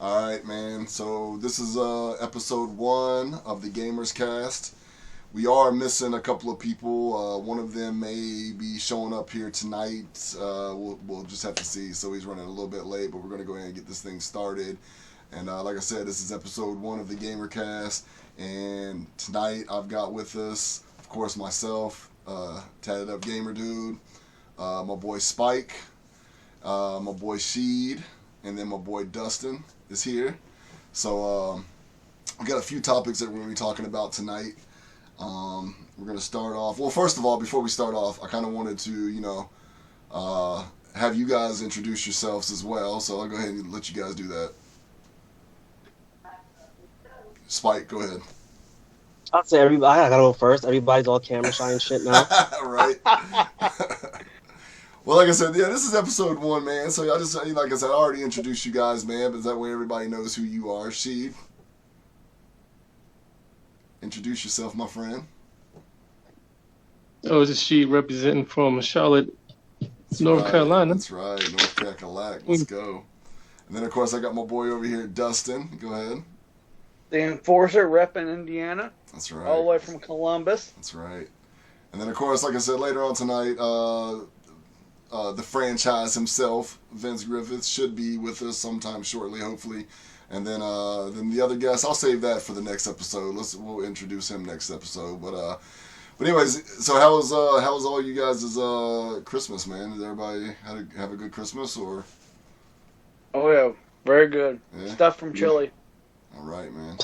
All right, man. So this is episode 1 of the Gamers Cast. We are missing a couple of people. One of them may be showing up here tonight. We'll just have to see. So he's running a little bit late, but we're going to go ahead and get this thing started. And like I said, this is episode 1 of the Gamer Cast. And tonight I've got with us, of course, myself, Tatted Up Gamer Dude, my boy Spike, my boy Sheed, and then my boy Dustin is here. So we got a few topics that we're going to be talking about tonight. We're going to start off. Well, first of all, before we start off, I kind of wanted to, have you guys introduce yourselves as well. So I'll go ahead and let you guys do that. Spike, go ahead. I'll say everybody. I gotta go first. Everybody's all camera shy and shit now. Right. Well, like I said, yeah, this is episode 1, man. So I just, like I said, I already introduced you guys, man. But that way everybody knows who you are. Sheed, introduce yourself, my friend. Oh, this is she representing from Charlotte, North Carolina. That's right, North Carolina. Let's go. And then, of course, I got my boy over here, Dustin. Go ahead. The Enforcer repping Indiana. That's right. All the way from Columbus. That's right. And then, of course, like I said, later on tonight, the franchise himself, Vince Griffith, should be with us sometime shortly, hopefully. And then the other guest, I'll save that for the next episode. We'll introduce him next episode. But anyways, so how was all you guys' Christmas, man? Did everybody have a good Christmas or? Oh yeah, very good. Yeah? Stuff from Chile. All right, man.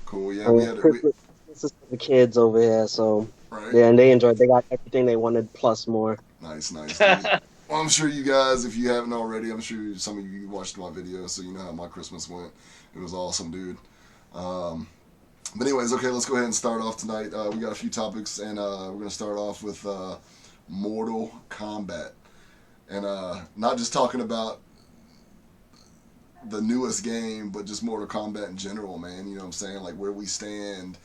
Cool. Yeah, Christmas is for the kids over here, so right. yeah, and they enjoyed. They got everything they wanted plus more. Nice. Dude. Well, I'm sure you guys, if you haven't already, I'm sure some of you watched my video, so you know how my Christmas went. It was awesome, dude. But anyways, okay, let's go ahead and start off tonight. We got a few topics, and we're going to start off with Mortal Kombat. And not just talking about the newest game, but just Mortal Kombat in general, man. You know what I'm saying? Like where we stand,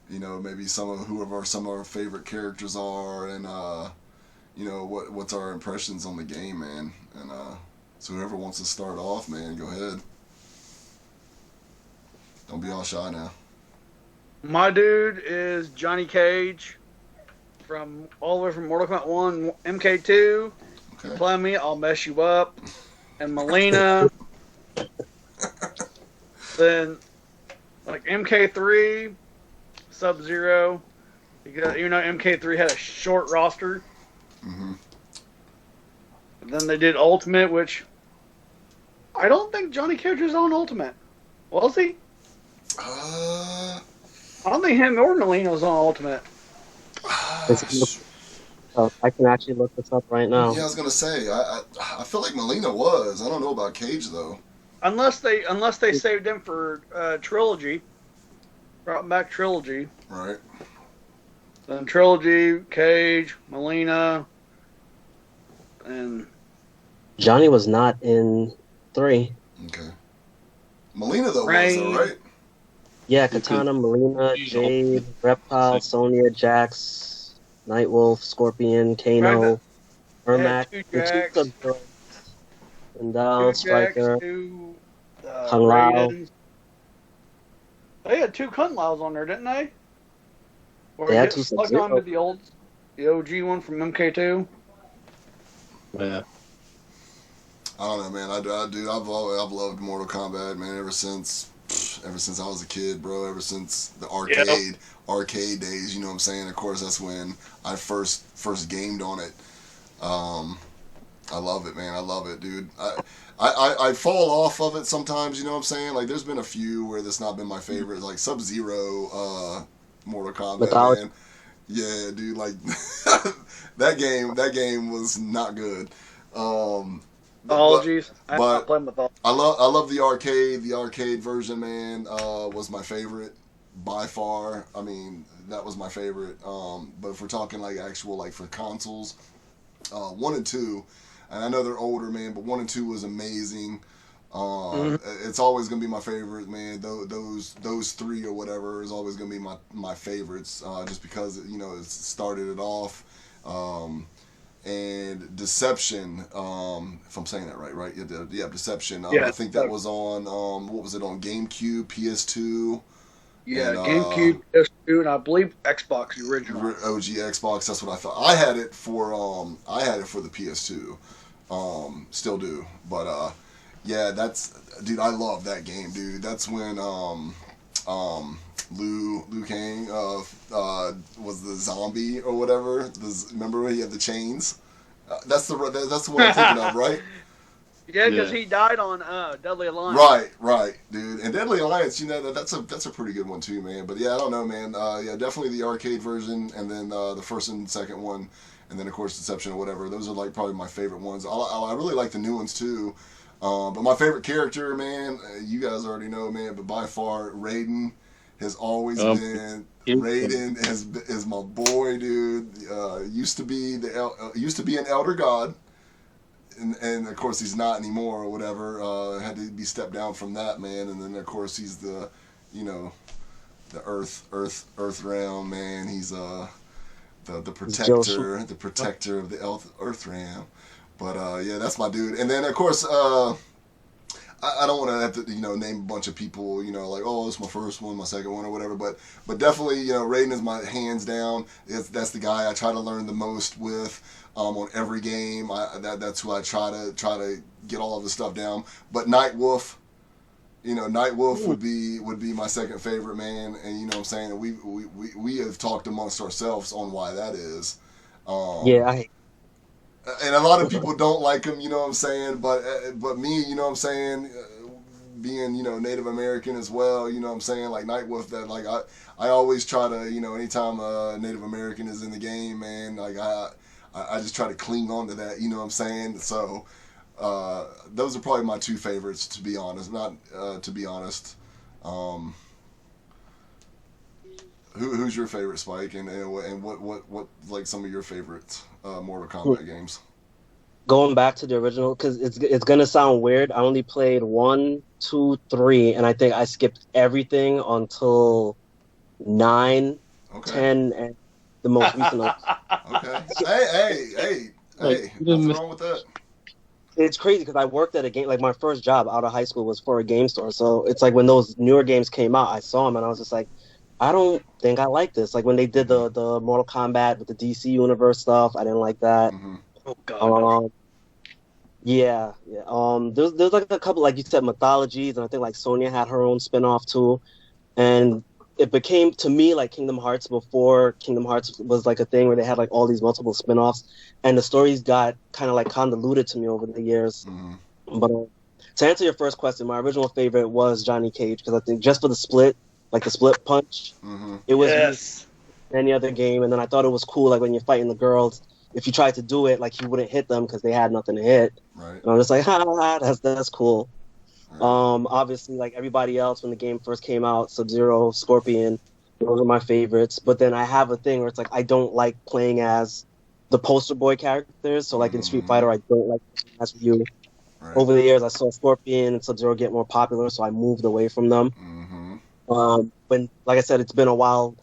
maybe some of our favorite characters are, and what's our impressions on the game, man. And so whoever wants to start off, man, go ahead. Don't be all shy now. My dude is Johnny Cage, from all the way from Mortal Kombat 1, MK2. Okay. You play me, I'll mess you up. And Melina. Then, like MK3, Sub-Zero. Because even though MK3 had a short roster. Mm-hmm. And then they did Ultimate, which I don't think Johnny Cage was on Ultimate. Was he? I don't think him or Melina was on Ultimate. I can actually look this up right now. Yeah, I was gonna say I feel like Melina was. I don't know about Cage though. Unless they saved him for Trilogy, brought back Trilogy. Right. Then Trilogy, Cage, Melina, and Johnny was not in 3. Okay. Melina though Right. was though, right? Yeah, Katana, Melina, Jade, Reptile, Sonya, Jax, Nightwolf, Scorpion, Kano, Ermac, two the Jax. two Sub-Zero, Sindel, Striker, two Kung Lao. Raidens. They had 2 Kung Laos on there, didn't they? Or They had get 2 plugged Sub-Zero. onto the OG one from MK2. Yeah. I don't know, man. I've loved Mortal Kombat, man, ever since I was a kid, bro. Ever since the arcade days, you know what I'm saying? Of course, that's when I first gamed on it. I love it, man. I love it, dude. I fall off of it sometimes, you know what I'm saying? Like, there's been a few where that's not been my favorite, like Sub-Zero, Mortal Kombat, man. Yeah, dude, like that game was not good. Apologies. I'm not playing with all. I love the arcade. The arcade version, man, was my favorite by far. I mean, that was my favorite. But if we're talking like actual, like for consoles, 1 and 2, and I know they're older, man, but 1 and 2 was amazing. It's always gonna be my favorite, man. Those 3 or whatever is always gonna be my favorites, just because it started it off. and Deception. If I'm saying that right? Yeah, Deception. Yeah, I think that was on what was it on GameCube, PS2. Yeah, and, GameCube, PS2, and I believe Xbox the original. OG Xbox. That's what I thought. I had it for the PS2. Still do, but yeah, dude. I love that game, dude. That's when Liu Kang was the zombie or whatever. Remember he had the chains? That's the one I'm thinking of, right? Yeah, because he died on Deadly Alliance. Right, dude. And Deadly Alliance, that's a pretty good one too, man. But yeah, I don't know, man. Yeah, definitely the arcade version, and then the first and second one, and then of course Deception or whatever. Those are like probably my favorite ones. I really like the new ones too. But my favorite character, man, you guys already know, man. But by far, Raiden has always been. Raiden is my boy, dude. Used to be an elder god. And of course he's not anymore or whatever. Had to be stepped down from that, man. And then of course he's the earth realm, man. He's the protector of the earth realm. But yeah, that's my dude. And then of course I don't want to have to name a bunch of people, like, oh, it's my first one, my second one or whatever. But definitely Raiden is my hands down. That's the guy I try to learn the most with. On every game, that's who I try to get all of the stuff down. But Nightwolf, would be my second favorite, man. And you know what I'm saying, we have talked amongst ourselves on why that is. And a lot of people don't like him, you know what I'm saying. But me, you know what I'm saying, being Native American as well, you know what I'm saying, like Nightwolf. That like I always try to anytime a Native American is in the game, man, like I just try to cling on to that, you know what I'm saying? So, those are probably my two favorites, to be honest. Who's your favorite, Spike? And what like some of your favorite Mortal Kombat games? Going back to the original, because it's gonna sound weird. I only played 1, 2, 3, and I think I skipped everything until 9, 10, and the most recent one. Okay. Hey. What's wrong with that? It's crazy because I worked at a game, like my first job out of high school was for a game store. So it's like when those newer games came out, I saw them and I was just like, I don't think I like this. Like when they did the Mortal Kombat with the DC Universe stuff, I didn't like that. Mm-hmm. Oh God. Yeah. There's like a couple, like you said, mythologies, and I think like Sonya had her own spinoff too, and it became, to me, like Kingdom Hearts before Kingdom Hearts was like a thing where they had like all these multiple spin-offs, and the stories got kind of like convoluted to me over the years. Mm-hmm. But to answer your first question, my original favorite was Johnny Cage, because I think just for the split, like the split punch, it was any other game. And then I thought it was cool, like when you're fighting the girls, if you tried to do it, like you wouldn't hit them because they had nothing to hit. Right. And I'm just like, that's cool. Obviously, like everybody else, when the game first came out, Sub-Zero, Scorpion, those are my favorites. But then I have a thing where it's like I don't like playing as the poster boy characters. So like in Street Fighter, I don't like as Ryu. Right. Over the years, I saw Scorpion and Sub-Zero get more popular, so I moved away from them. When, like I said, it's been a while.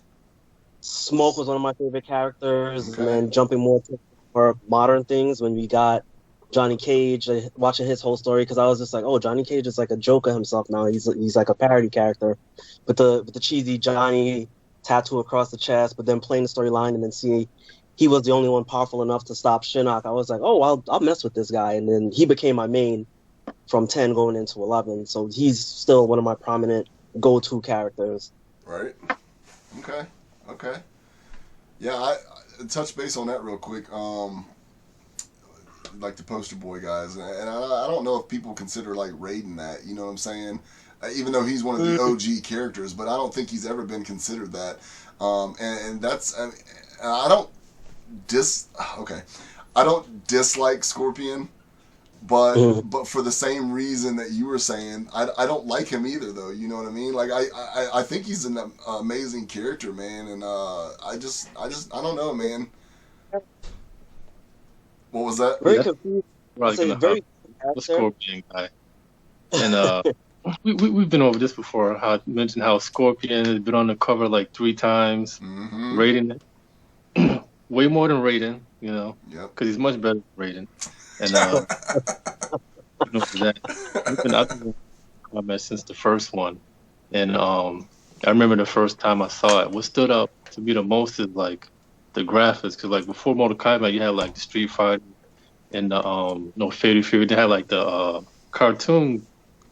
Smoke was one of my favorite characters, and then jumping more to more modern things when we got Johnny Cage, watching his whole story, because I was just like, oh, Johnny Cage is like a Joker himself now. He's like a parody character, with the cheesy Johnny tattoo across the chest, but then playing the storyline and then seeing he was the only one powerful enough to stop Shinnok. I was like, oh, I'll mess with this guy, and then he became my main from 10 going into 11. So he's still one of my prominent go-to characters. Right. Okay. Yeah, I touch base on that real quick. Like the poster boy guys, and I don't know if people consider like Raiden that, you know what I'm saying? Even though he's one of the OG characters, but I don't think he's ever been considered that. And that's, I don't dislike Scorpion, but for the same reason that you were saying, I don't like him either, though. You know what I mean? Like I think he's an amazing character, man, and I don't know, man. What was that? Very confused. The Scorpion guy. And we've been over this before. How I mentioned how Scorpion has been on the cover like 3 times. Raiden, way more than Raiden. you know, Yep. because he's much better than Raiden. And you know, for that, I've been in Kombat since the first one, and I remember the first time I saw it. What stood out to me the most is like the graphics, because like before Mortal Kombat, you had like the Street Fighter and the no Fatal Fury. They had like the cartoon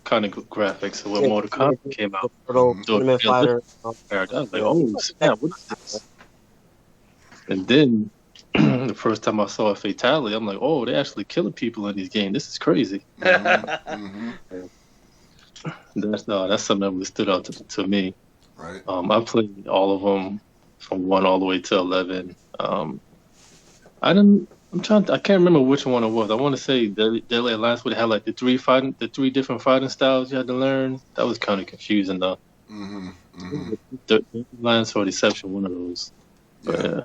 kind of graphics. So when Mortal Kombat came out, Tournament Fighter. I was like, oh snap, what is this? And then the first time I saw a fatality, I'm like, oh, they're actually killing people in these games. This is crazy. Mm-hmm. That's something that really stood out to me. Right. I played all of them from 1 all the way to 11. I can't remember which one it was. I want to say Deadly Alliance would have like the three different fighting styles you had to learn. That was kind of confusing though. Mm-hmm. Mm-hmm. The Alliance or Deception, one of those. But, Yeah.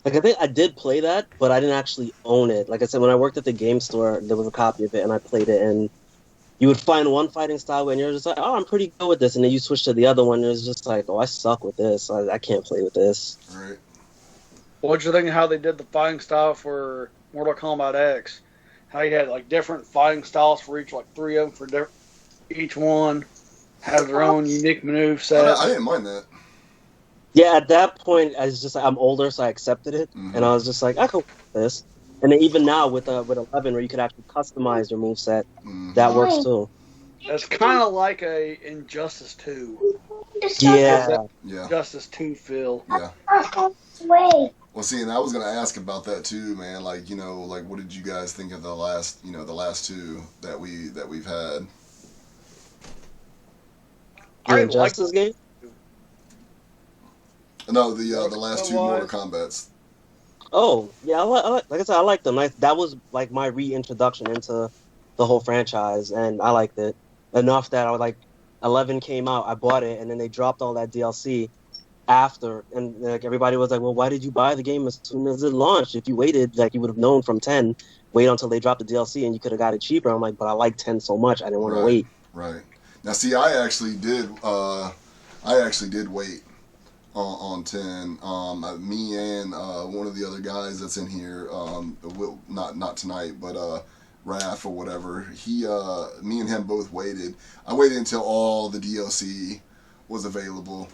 Like, I think I did play that, but I didn't actually own it. Like I said, when I worked at the game store, there was a copy of it, and I played it, and you would find one fighting style, and you're just like, oh, I'm pretty good with this, and then you switch to the other one, and it's just like, oh, I suck with this. I can't play with this. Right. What'd you think of how they did the fighting style for Mortal Kombat X? How you had like different fighting styles for each, like 3 of them for each one has their own unique move set. I didn't mind that. Yeah, at that point, I was just like, I'm older, so I accepted it, and I was just like, I can play this. And then even now with 11, where you could actually customize your moveset, that works too. It's kind of like a Injustice 2. Yeah. Yeah. Injustice 2 feel. Yeah. Well, see, and I was gonna ask about that too, man. Like, you know, like what did you guys think of the last two that we've had? The Injustice game? No, the last 2 Mortal Kombats. Oh, yeah, like I said, I liked them. That was like my reintroduction into the whole franchise, and I liked it enough that I was like, 11 came out, I bought it, and then they dropped all that DLC after, and like everybody was like, well, why did you buy the game as soon as it launched? If you waited, like you would have known from 10, wait until they dropped the DLC, and you could have got it cheaper. I'm like, but I like 10 so much, I didn't want to wait. Right. Now, see, I actually did wait on 10. Me and one of the other guys that's in here, not tonight, but Raph or whatever. Me and him both waited. I waited until all the DLC was available.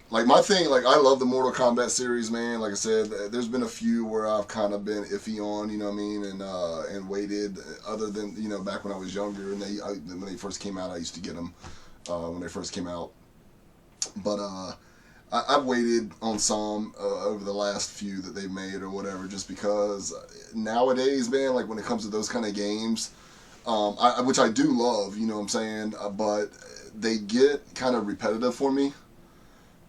Like my thing, like I love the Mortal Kombat series, man. Like I said, there's been a few where I've kind of been iffy on, you know what I mean, and waited. Other than, you know, back when I was younger and when they first came out, I used to get them when they first came out. But I've waited on some over the last few that they've made or whatever, just because nowadays, man, like when it comes to those kind of games, which I do love, you know what I'm saying, but they get kind of repetitive for me.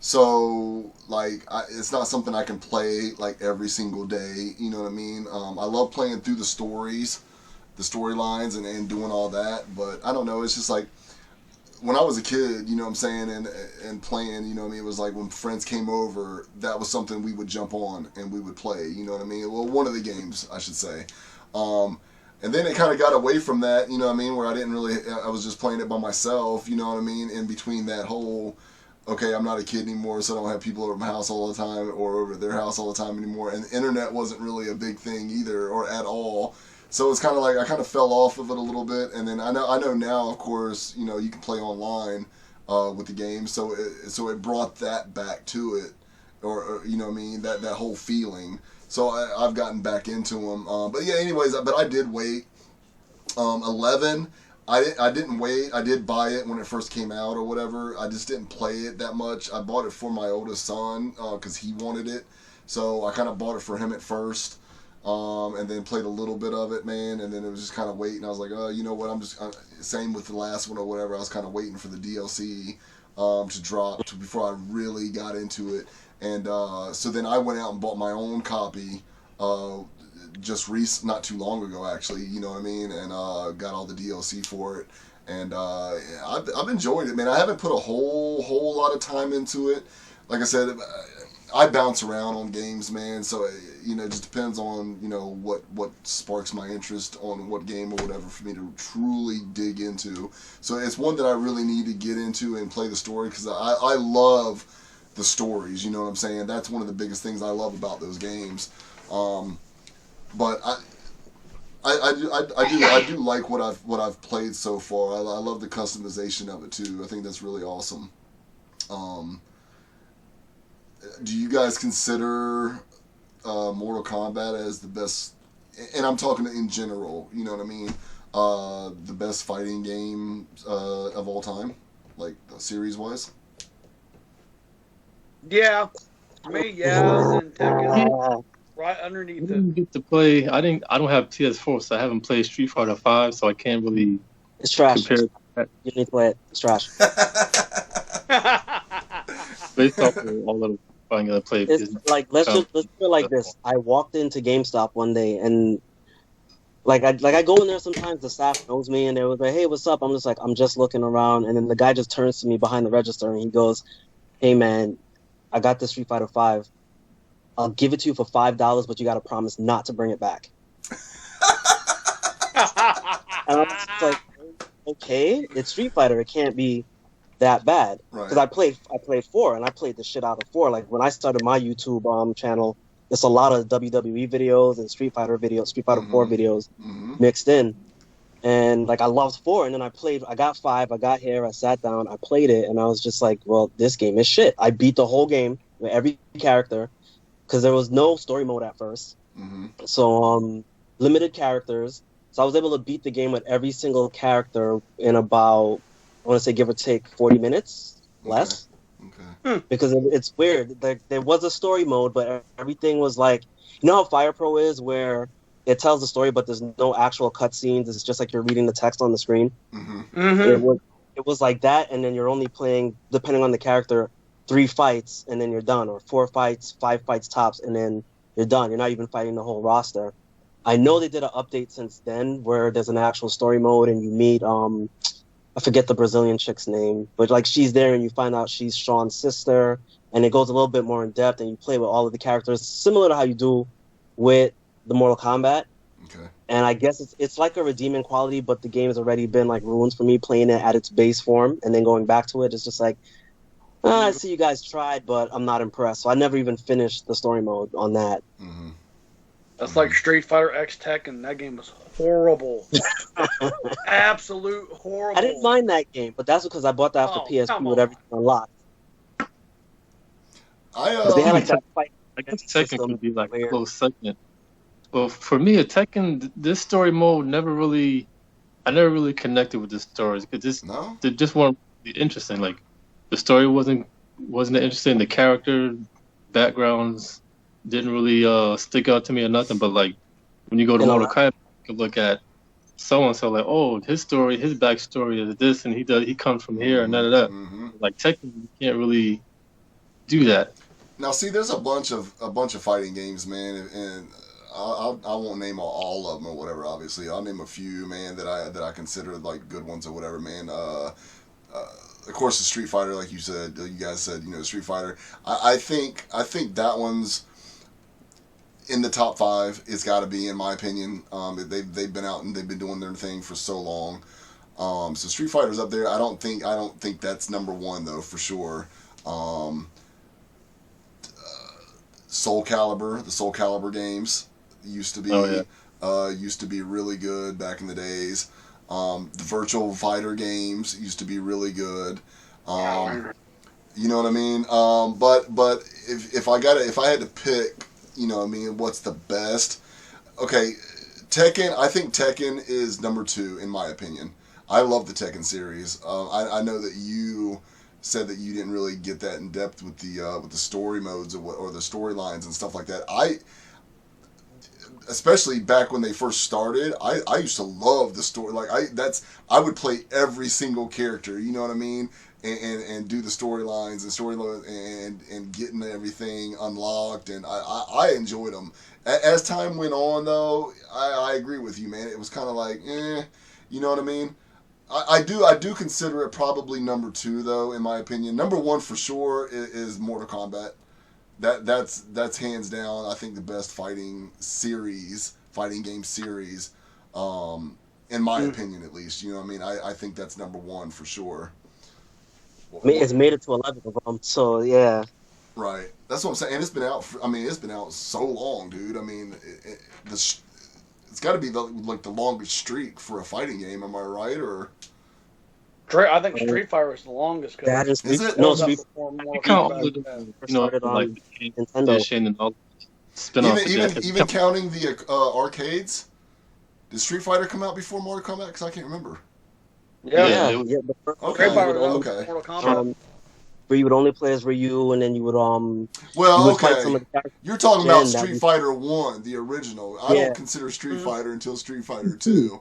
So, like, it's not something I can play, like, every single day, you know what I mean? I love playing through the storylines, and doing all that, but I don't know, it's just like, when I was a kid, you know what I'm saying, and playing, you know what I mean, it was like when friends came over, that was something we would jump on and we would play, you know what I mean? Well, one of the games, I should say. And then it kind of got away from that, you know what I mean, where I was just playing it by myself, you know what I mean, in between that whole, okay, I'm not a kid anymore, so I don't have people over my house all the time or over their house all the time anymore. And the internet wasn't really a big thing either, or at all. So it's kind of like I kind of fell off of it a little bit. And then I know now, of course, you know, you can play online with the game, so it brought that back to it, or you know what I mean, that whole feeling. So I've gotten back into them. But yeah, anyways, but I did wait. 11. I didn't wait. I did buy it when it first came out or whatever. I just didn't play it that much. I bought it for my oldest son because he wanted it. So I kind of bought it for him at first, and then played a little bit of it, man. And then it was just kind of waiting. I was like, oh, you know what? Same with the last one or whatever. I was kind of waiting for the DLC to drop before I really got into it. And so then I went out and bought my own copy. Not too long ago, actually, you know what I mean, and got all the DLC for it, and I've enjoyed it, man. I haven't put a whole lot of time into it. Like I said, I bounce around on games, man, so you know, it just depends on, you know, what sparks my interest on what game or whatever for me to truly dig into. So it's one that I really need to get into and play the story, because I love the stories. You know what I'm saying? That's one of the biggest things I love about those games. But I do like what I've played so far. I love the customization of it too. I think that's really awesome. Do you guys consider Mortal Kombat as the best? And I'm talking in general. You know what I mean? The best fighting game of all time, like series wise. Yeah, for me, yeah, and Tekken right underneath I it. didn't get to play. I don't have PS4, so I haven't played Street Fighter 5, so I can't really It's trash. compare that You need to play it. It's trash. based off of all of the fighting I played. It's like let's put it like this. I walked into GameStop one day and I go in there sometimes. The staff knows me and they was like, "Hey, what's up?" I'm just like, "I'm just looking around," and then the guy just turns to me behind the register and he goes, "Hey, man, I got the Street Fighter 5. I'll give it to you for $5, but you got to promise not to bring it back." And I was just like, "Okay, it's Street Fighter. It can't be that bad." Because I played 4 and I played the shit out of 4. Like when I started my YouTube channel, it's a lot of WWE videos and Street Fighter 4 videos mixed in. And like I loved 4, and then I got 5, I got here, I sat down, I played it, and I was just like, well, this game is shit. I beat the whole game with every character because there was no story mode at first. So limited characters. So I was able to beat the game with every single character in about, I want to say, give or take 40 minutes less. Because it's weird. There was a story mode, but everything was like, you know how Fire Pro is, where it tells the story, but there's no actual cutscenes. It's just like you're reading the text on the screen. It was like that, and then you're only playing, depending on the character, 3 fights, and then you're done, or 4 fights, 5 fights tops, and then you're done. You're not even fighting the whole roster. I know they did an update since then where there's an actual story mode, and you meet I forget the Brazilian chick's name, but like she's there, and you find out she's Sean's sister, and it goes a little bit more in depth, and you play with all of the characters, similar to how you do with the Mortal Kombat. And I guess it's like a redeeming quality, but the game has already been like ruined for me playing it at its base form and then going back to it. It's just like, I see you guys tried, but I'm not impressed. So I never even finished the story mode on that. That's like Street Fighter X Tekken. That game was horrible. Absolute horrible. I didn't mind that game, but that's because I bought that after PSP with everything unlocked. They had like that fight. I guess Tekken could be like a close second. Well, for me, a Tekken, this story mode I never really connected with the stories because they just weren't really interesting. Like the story wasn't interesting. The character backgrounds didn't really stick out to me or nothing. But like when you go to Mortal Kombat, you can look at so and so like, oh, his backstory is this, and he comes from here and none of that. Like Tekken, you can't really do that. Now, see, there's a bunch of fighting games, man, and I won't name all of them or whatever. Obviously, I'll name a few, man, that I consider like good ones or whatever, man. Of course, the Street Fighter, like you guys said, Street Fighter. I think that one's in the top 5. It's got to be, in my opinion. They've been out and they've been doing their thing for so long. So Street Fighter's up there. I don't think that's number 1 though, for sure. Soul Calibur, the Soul Calibur games used to be really good back in the days. The Virtual Fighter games used to be really good. You know what I mean? But if I had to pick, what's the best? Okay, Tekken. I think Tekken is number 2 in my opinion. I love the Tekken series. I know that you said that you didn't really get that in depth with the story modes or the storylines and stuff like that. Especially back when they first started, I used to love the story. Like I would play every single character. You know what I mean? And do the storylines and getting everything unlocked, and I enjoyed them. As time went on, though, I agree with you, man. It was kind of like, you know what I mean? I do consider it probably number 2 though, in my opinion. Number 1 for sure is Mortal Kombat. That's hands down, I think, the best fighting game series, in my opinion at least. You know what I mean? I think that's number 1 for sure. It's made it to 11 of them, so yeah. Right. That's what I'm saying. And it's been out. It's been out so long, dude. I mean, it's got to be the longest streak for a fighting game. Am I right? Or I think Street Fighter is the longest. That is it? No, You count all the, started on like the Nintendo. edition and all the spin-off. Even counting the arcades. Did Street Fighter come out before Mortal Kombat? Because I can't remember. Yeah. The first Okay. Street Fighter was Okay. Mortal Kombat. where you would only play as Ryu, and then you would Well, you would fight some of the characters. You're talking about That Street Fighter 1, the original. I don't consider Street Fighter until Street Fighter 2.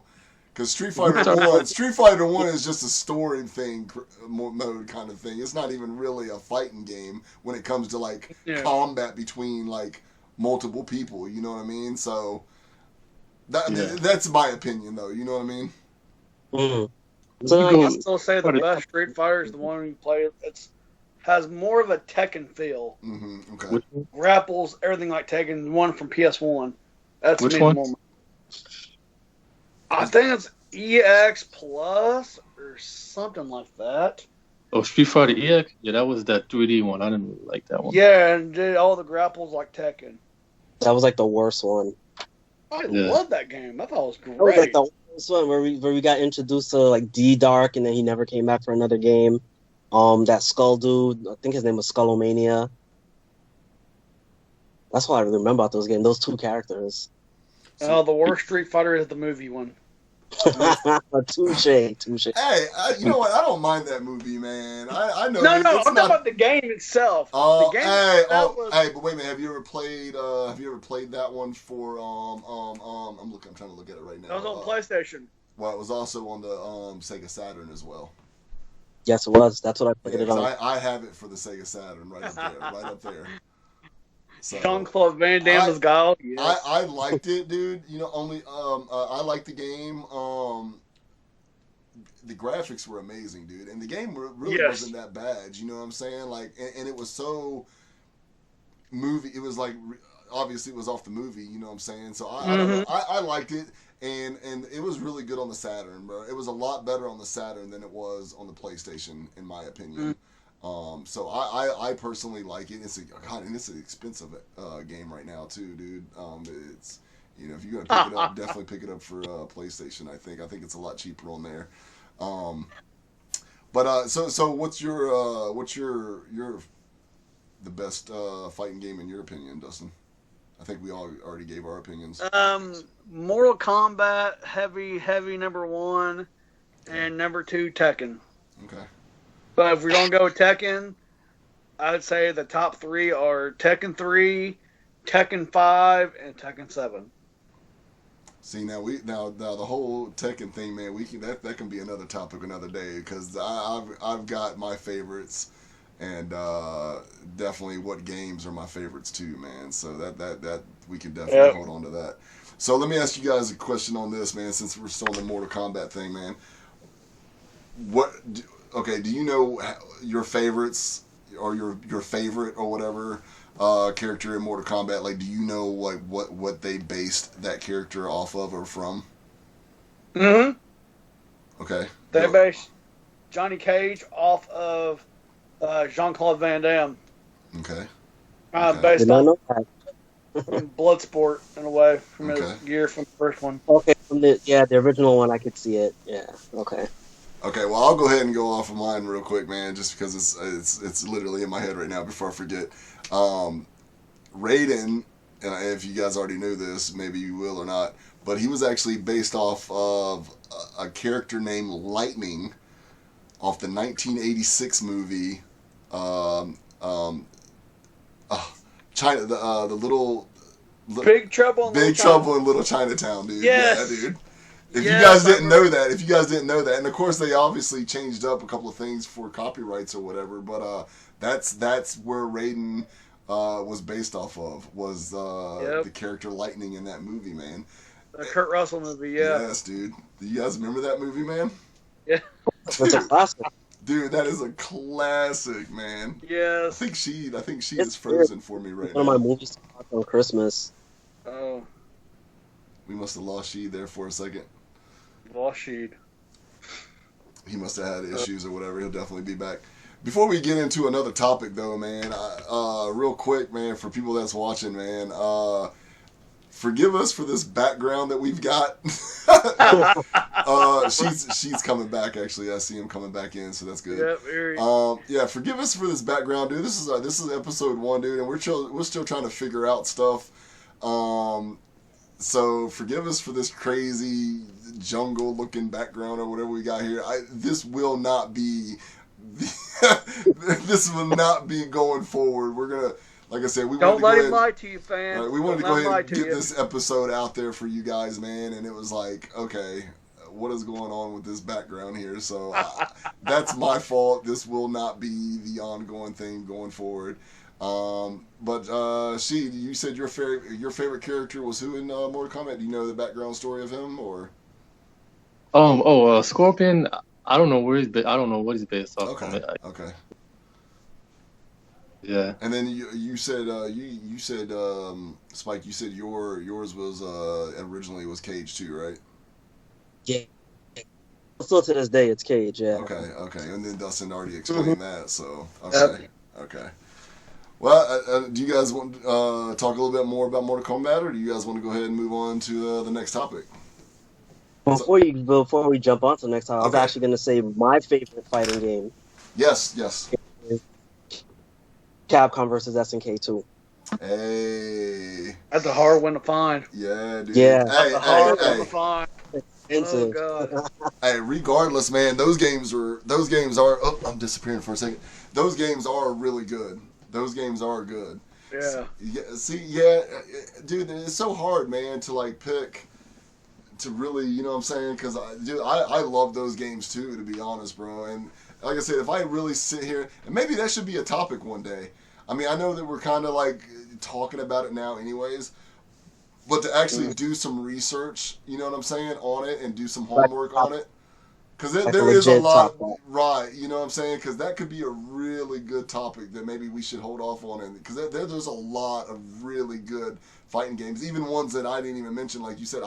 Because Street Fighter 1 is just a story thing, mode kind of thing. It's not even really a fighting game when it comes to, like, combat between, like, multiple people. You know what I mean? So, that's my opinion, though. You know what I mean? Mm-hmm. So I still say the best Street Fighter is the one you play. Has more of a Tekken feel. Mm-hmm. Okay. Grapples, everything like Tekken. One from PS1. That's Which one? I think it's EX Plus or something like that. Oh, Street Fighter EX? Yeah, that was that 3D one. I didn't really like that one. Yeah, and did all the grapples like Tekken. That was like the worst one. I love that game. I thought it was great. That was like the worst one where we got introduced to like D-Dark, and then he never came back for another game. That Skull dude, I think his name was Skullomania. That's what I really remember about those games. Those two characters. The worst Street Fighter is the movie one. Touche. Hey, you know what? I don't mind that movie, man. I know. No, I'm talking about the game itself. Oh, the game but wait a minute. Have you ever played that one for I'm trying to look at it right now. That was on PlayStation. Well, it was also on the Sega Saturn as well. Yes, it was. That's what I played it on. I have it for the Sega Saturn right up there. So, Jean-Claude Van Damme's Guile. Yes. I liked it, dude. You know, I liked the game. The graphics were amazing, dude, and the game really wasn't that bad. You know what I'm saying? Like, and it was so movie. It was like obviously it was off the movie. You know what I'm saying? So I don't know. I liked it, and it was really good on the Saturn, bro. It was a lot better on the Saturn than it was on the PlayStation, in my opinion. So I personally like it. It's an expensive game right now too, dude. It's if you're gonna pick it up, definitely pick it up for PlayStation. I think it's a lot cheaper on there. So what's your the best fighting game in your opinion, Dustin? I think we all already gave our opinions. Mortal Kombat, heavy number 1, and number 2 Tekken. Okay. But if we're going to go with Tekken, I would say the top 3 are Tekken 3, Tekken 5, and Tekken 7. See, now the whole Tekken thing, man, that can be another topic another day, because I've got my favorites, and definitely what games are my favorites too, man. So that we can definitely hold on to that. So let me ask you guys a question on this, man, since we're still on the Mortal Kombat thing, man. Do you know your favorites or your favorite or whatever character in Mortal Kombat? Like, do you know like what they based that character off of or from? Mm-hmm. Okay. They based Johnny Cage off of Jean-Claude Van Damme. Okay. Based on Bloodsport in a way from his gear from the first one. Okay, from the original one, I could see it. Yeah. Okay. Okay, well, I'll go ahead and go off of mine real quick, man, just because it's literally in my head right now before I forget. Raiden, and if you guys already knew this, maybe you will or not, but he was actually based off of a character named Lightning off the 1986 movie, China, the little... Big Trouble in Little Chinatown, dude. Yes. Yeah, dude. If you guys didn't know that, and of course they obviously changed up a couple of things for copyrights or whatever, but that's where Raiden was based off of, was the character Lightning in that movie, man. The Kurt Russell movie, yeah. Yes, dude. Do you guys remember that movie, man? Yeah. That's a classic. Dude, that is a classic, man. Yes. I think she is frozen for me right now. One of my movies to watch on Christmas. Oh. We must have lost Sheed there for a second. Lost Sheed. He must have had issues or whatever. He'll definitely be back. Before we get into another topic, though, man, real quick, man, for people that's watching, man, forgive us for this background that we've got. She's coming back. Actually, I see him coming back in, so that's good. Yeah, forgive us for this background, dude. This is episode 1, dude, and we're still trying to figure out stuff. So forgive us for this crazy jungle-looking background or whatever we got here. This will not be. This will not be going forward. We're gonna, like I said, we don't let him lie to you, fans. Right, we wanted to go ahead and get this episode out there for you guys, man. And it was like, okay, what is going on with this background here? So that's my fault. This will not be the ongoing thing going forward. But you said your favorite character was who in Mortal Kombat? Do you know the background story of him or? Scorpion. I don't know where I don't know what he's based off. Okay. Yeah. And then you said Spike. You said yours was originally was Cage too, right? Yeah. Still to this day, it's Cage. Yeah. Okay. And then Dustin already explained that. So okay. Well, do you guys want to talk a little bit more about Mortal Kombat, or do you guys want to go ahead and move on to the next topic? Before we jump on to the next time, I was actually going to say my favorite fighting game. Yes. Is Capcom versus SNK 2. Hey. That's a hard one to find. Yeah, dude. Yeah. That's a hard one to find. Oh God. Hey, regardless, man, those games are. Oh, I'm disappearing for a second. Those games are really good. Those games are good. Yeah. Dude, it's so hard, man, to like pick. To really, you know what I'm saying? Because I love those games too, to be honest, bro. And like I said, if I really sit here, and maybe that should be a topic one day. I mean, I know that we're kind of like talking about it now anyways, but to actually do some research, you know what I'm saying, on it and do some homework on it. Because there is a lot, right, you know what I'm saying? Because that could be a really good topic that maybe we should hold off on. Because there's a lot of really good fighting games, even ones that I didn't even mention, like you said.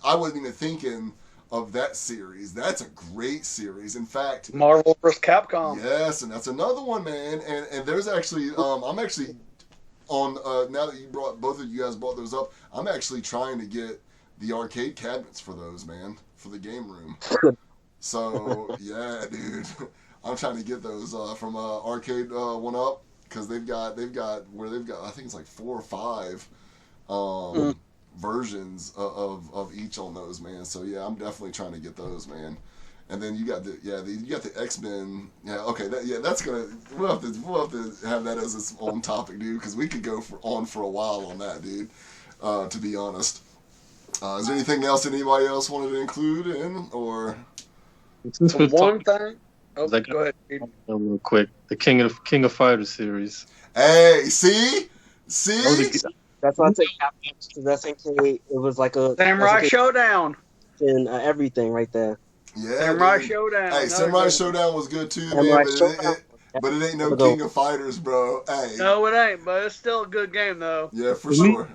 I wasn't even thinking of that series. That's a great series. In fact, Marvel vs. Capcom. Yes, and that's another one, man. And there's actually, I'm actually on. Now that both of you guys brought those up, I'm actually trying to get the arcade cabinets for those, man, for the game room. So yeah, dude, I'm trying to get those from Arcade One Up because they've got I think it's like 4 or 5. Versions of each on those, man. So yeah, I'm definitely trying to get those, man. And then you got the X-Men. Yeah, okay, we'll have to have that as its own topic, dude, because we could go on for a while on that, dude. To be honest, is there anything else anybody else wanted to include in, or one thing? Oh, go ahead. Real quick, the King of Fighters series. Hey, see. That's why I say Capcom versus SNK. It was like a Samurai Showdown and everything right there. Yeah, Samurai dude. Showdown. Hey, Samurai Showdown was good too, Samurai man. But it ain't no King of Fighters, bro. Hey. No, it ain't. But it's still a good game, though. Yeah, for sure.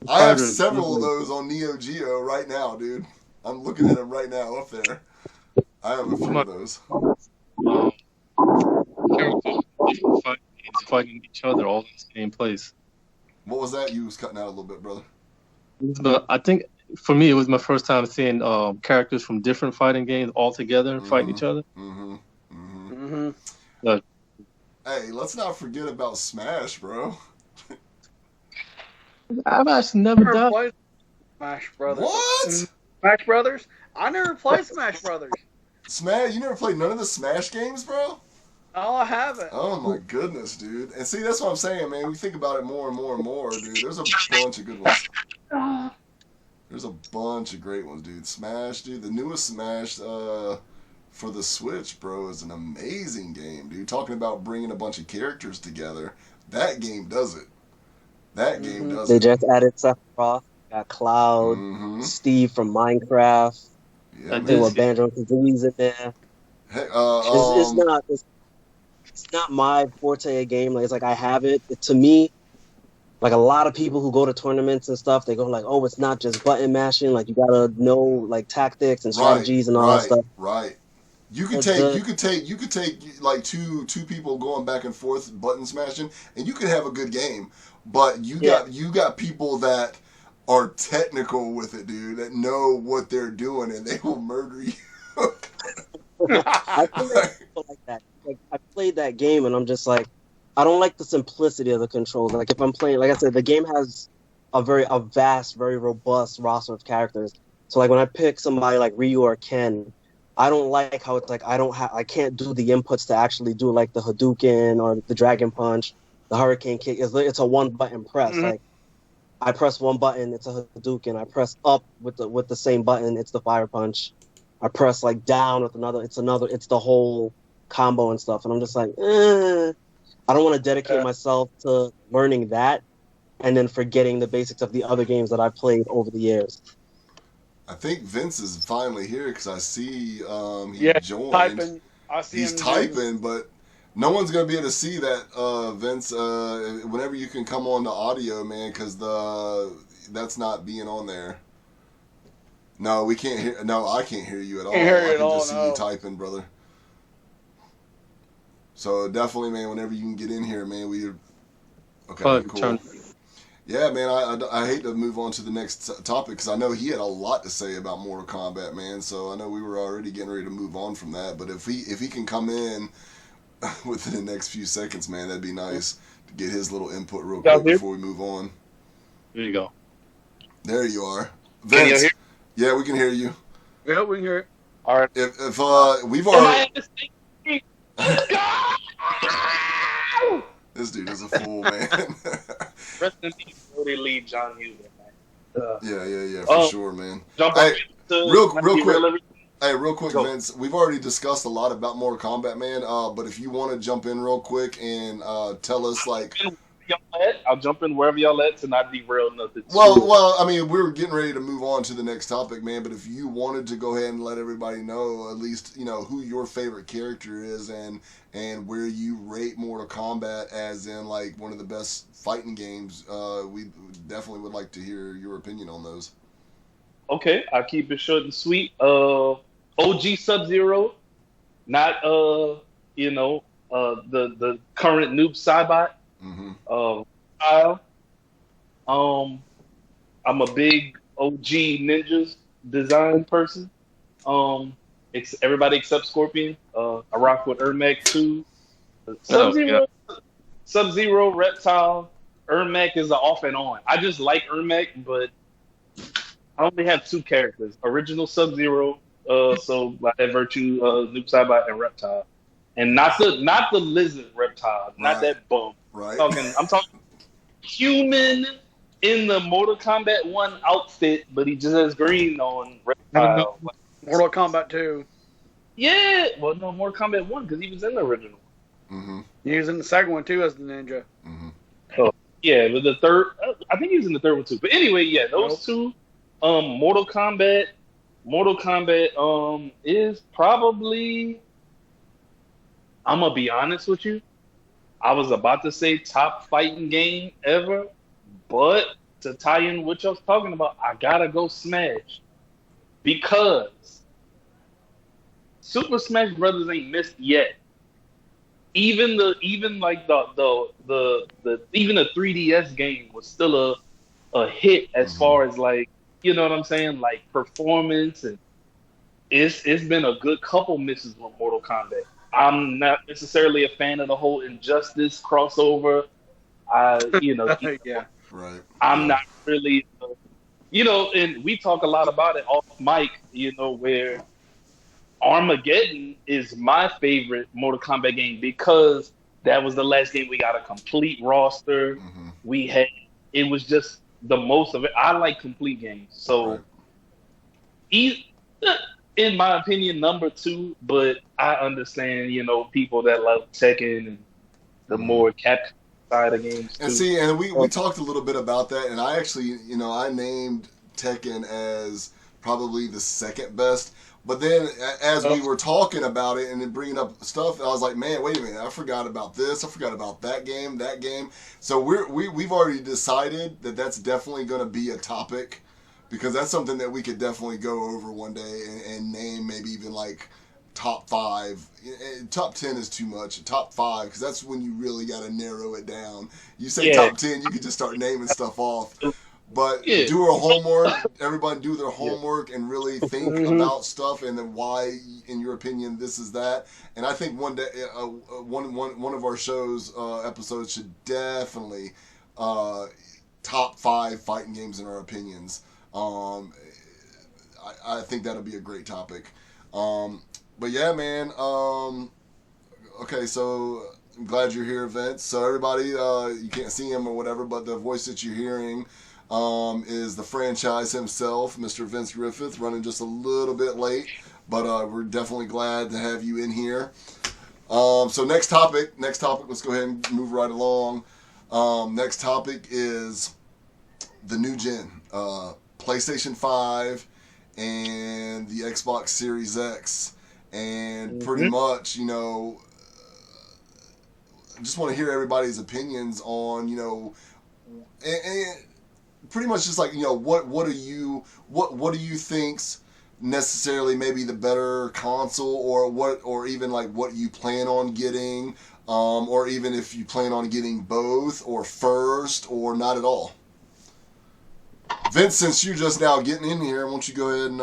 I have several of those on Neo Geo right now, dude. I'm looking at them right now up there. I have a few of those. Fighting each other all in the same place. What was that? You was cutting out a little bit, brother. But I think for me, it was my first time seeing characters from different fighting games all together fighting each other. Hey, let's not forget about Smash, bro. I've actually never done Smash Brothers. What? Smash Brothers? I never played Smash Brothers. Smash? You never played none of the Smash games, bro? Oh, I haven't. Oh my goodness, dude. And see, that's what I'm saying, man. We think about it more and more and more, dude. There's a bunch of good ones. There's a bunch of great ones, dude. Smash, dude. The newest Smash for the Switch, bro, is an amazing game, dude. Talking about bringing a bunch of characters together. That game does it. That game does They it. just added Sephiroth. Got Cloud, Steve from Minecraft. Yeah, They were Banjo Kazooie's in there. Hey, it's not my forte a game. Like, it's like I have it. To me, like a lot of people who go to tournaments and stuff, they go like, "Oh, it's not just button mashing. Like you gotta know like tactics and strategies and all that stuff." Right. You could take like two people going back and forth button smashing, and you could have a good game. But you got people that are technical with it, dude, that know what they're doing, and they will murder you. I feel like people like that. Like, I played that game, and I'm just like, I don't like the simplicity of the controls. Like if I'm playing, like I said, the game has a vast, very robust roster of characters. So like when I pick somebody like Ryu or Ken, I don't like how it's like I can't do the inputs to actually do like the Hadouken or the Dragon Punch, the Hurricane Kick. It's a one button press. Mm-hmm. Like I press one button, it's a Hadouken. I press up with the same button, it's the Fire Punch. I press like down with it's the whole combo and stuff. And I'm just like, I don't want to dedicate myself to learning that and then forgetting the basics of the other games that I've played over the years. I think Vince is finally here because I see he joined. Typing. I see He's him typing, but no one's gonna be able to see that, Vince. Whenever you can come on the audio, man, because that's not being on there. No, we can't hear. No, I can't hear you at all. I can just see you typing, brother. So definitely, man. Whenever you can get in here, man, okay, cool. Yeah, man, I hate to move on to the next topic because I know he had a lot to say about Mortal Kombat, man. So I know we were already getting ready to move on from that. But if he can come in within the next few seconds, man, that'd be nice to get his little input real quick before we move on. There you go. There you are. Vince, can you hear? Yeah, we can hear you. Yeah, we can hear it. All right. If we've already... This dude is a fool, man. Rest in peace, Brody Lee, John Hughes, man. Yeah, for sure, man. Hey, real quick. Hey, real quick, Vince. We've already discussed a lot about Mortal Kombat, man. But if you want to jump in real quick and tell us, like, I'll jump in wherever y'all at to not derail nothing. Well, I mean, we were getting ready to move on to the next topic, man. But if you wanted to go ahead and let everybody know, at least, who your favorite character is and where you rate Mortal Kombat as in, like, one of the best fighting games, we definitely would like to hear your opinion on those. Okay, I'll keep it short and sweet. OG Sub-Zero, not the current noob Cybot. Mm-hmm. I'm a big OG Ninjas design person. Everybody except Scorpion. I rock with Ermac too. Sub-Zero, Reptile. Ermac is an off and on. I just like Ermac, but I only have two characters: original Sub-Zero. So by that virtue, Noob Saibot and Reptile, and not the lizard Reptile, not that bum. Right. I'm talking human in the Mortal Kombat 1 outfit, but he just has green on Reptile. Mortal Kombat 2. Yeah, well, no, Mortal Kombat 1 because he was in the original. Mm-hmm. He was in the second one too as the ninja. Mm-hmm. Oh, yeah, but the third, I think he was in the third one too. But anyway, yeah, those two. Mortal Kombat is probably, I'm gonna be honest with you, I was about to say top fighting game ever, but to tie in what y'all was talking about, I gotta go Smash because Super Smash Brothers ain't missed yet. Even the 3DS game was still a hit as far as, like, you know what I'm saying, like performance, and it's been a good couple misses with Mortal Kombat. I'm not necessarily a fan of the whole Injustice crossover. Yeah, right. I'm not really, and we talk a lot about it off mic. Where Armageddon is my favorite Mortal Kombat game because that was the last game we got a complete roster. Mm-hmm. It was just the most of it. I like complete games. So, in my opinion, number 2, but I understand, people that love Tekken and the more Capcom side of games too. And see, and we talked a little bit about that, and I actually, I named Tekken as probably the second best. But then, as we were talking about it and then bringing up stuff, I was like, man, wait a minute, I forgot about this. I forgot about that game. So we've already decided that that's definitely going to be a topic because that's something that we could definitely go over one day and name maybe even like top 5. Top 10 is too much. Top 5, because that's when you really got to narrow it down. You say top 10, you can just start naming stuff off. But do our homework. Everybody do their homework and really think about stuff, and then why, in your opinion, this is that. And I think one day, one of our shows episodes should definitely top 5 fighting games in our opinions. I think that'll be a great topic. But yeah, man. Okay, so I'm glad you're here, Vince. So everybody, you can't see him or whatever, but the voice that you're hearing is the franchise himself, Mr. Vince Griffith, running just a little bit late, but we're definitely glad to have you in here. So next topic, let's go ahead and move right along. Next topic is the new gen, PlayStation 5 and the Xbox Series X. And pretty much, I just want to hear everybody's opinions on, and pretty much just like, what do you think's necessarily maybe the better console, or even like what you plan on getting, or even if you plan on getting both or first or not at all. Vince, since you're just now getting in here, why don't you go ahead and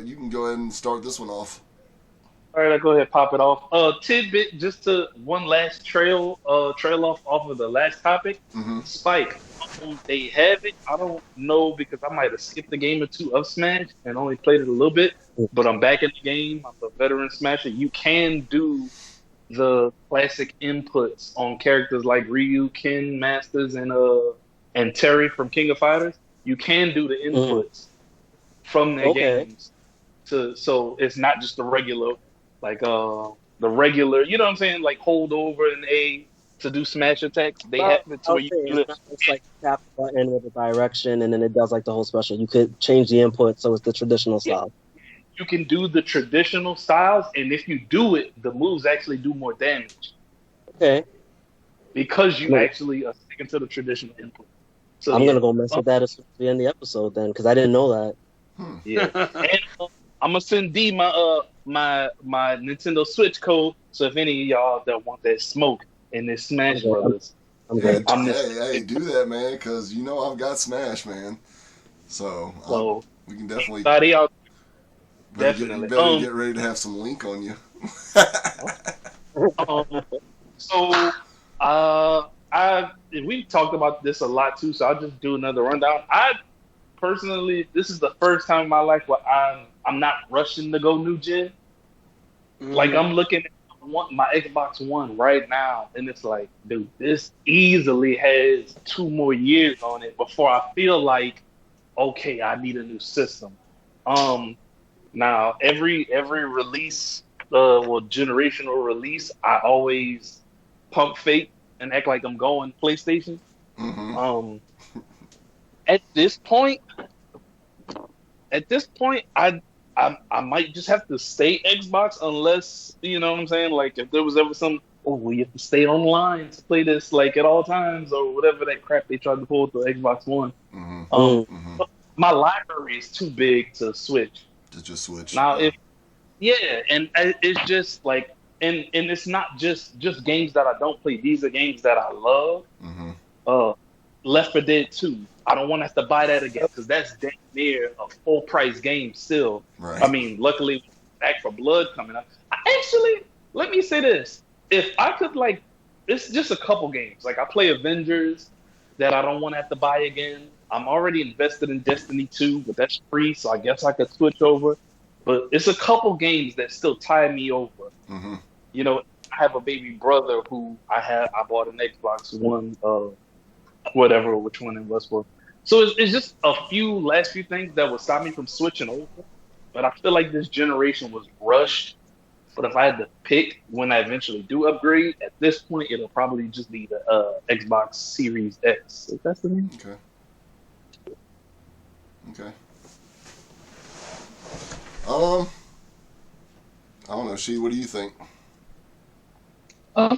you can go ahead and start this one off. All right, I'll go ahead and pop it off. Tidbit, just to one last trail off of the last topic. Spike, they have it. I don't know because I might have skipped a game or two of Smash and only played it a little bit. But I'm back in the game. I'm a veteran Smasher. You can do the classic inputs on characters like Ryu, Ken, Masters, and Terry from King of Fighters. You can do the inputs from their games. So it's not just the regular. Like the regular, you know what I'm saying? Like hold over an A to do smash attacks. They have it to where you do it. It's like tap the button with a direction, and then it does like the whole special. You could change the input so it's the traditional style. You can do the traditional styles, and if you do it, the moves actually do more damage. Okay. Because you actually are sticking to the traditional input. So I'm gonna go mess with that at the end of the episode then, because I didn't know that. Yeah. And I'm gonna send D my Nintendo Switch code. So if any of y'all that want that smoke in this Smash Brothers, I'm good. Hey, do that, man, because I've got Smash, man. So we can definitely. Definitely. You better get ready to have some Link on you. We talked about this a lot too, so I'll just do another rundown. I personally, this is the first time in my life where I'm not rushing to go new gen. Like I'm looking at my Xbox One right now, and it's like, dude, this easily has 2 more years on it before I feel like, okay, I need a new system. Now every release, generational release, I always pump fake and act like I'm going PlayStation. At this point, I might just have to stay Xbox unless, you know what I'm saying? Like if there was ever some, we have to stay online to play this like at all times or whatever that crap they tried to pull with the Xbox One. My library is too big to switch. To just switch. Now and it's just like, and it's not just games that I don't play. These are games that I love. Left 4 Dead 2. I don't want to have to buy that again because that's damn near a full price game still. Right. I mean, luckily, Back for Blood coming up. Actually, let me say this: if I could, it's just a couple games. Like I play Avengers that I don't want to have to buy again. I'm already invested in Destiny 2, but that's free, so I guess I could switch over. But it's a couple games that still tie me over. I have a baby brother who I bought an Xbox One. Whatever, which one it was for. So it's just last few things that would stop me from switching over. But I feel like this generation was rushed. But if I had to pick when I eventually do upgrade, at this point, it'll probably just be the Xbox Series X. If that's the name. Okay. I don't know, She, what do you think? I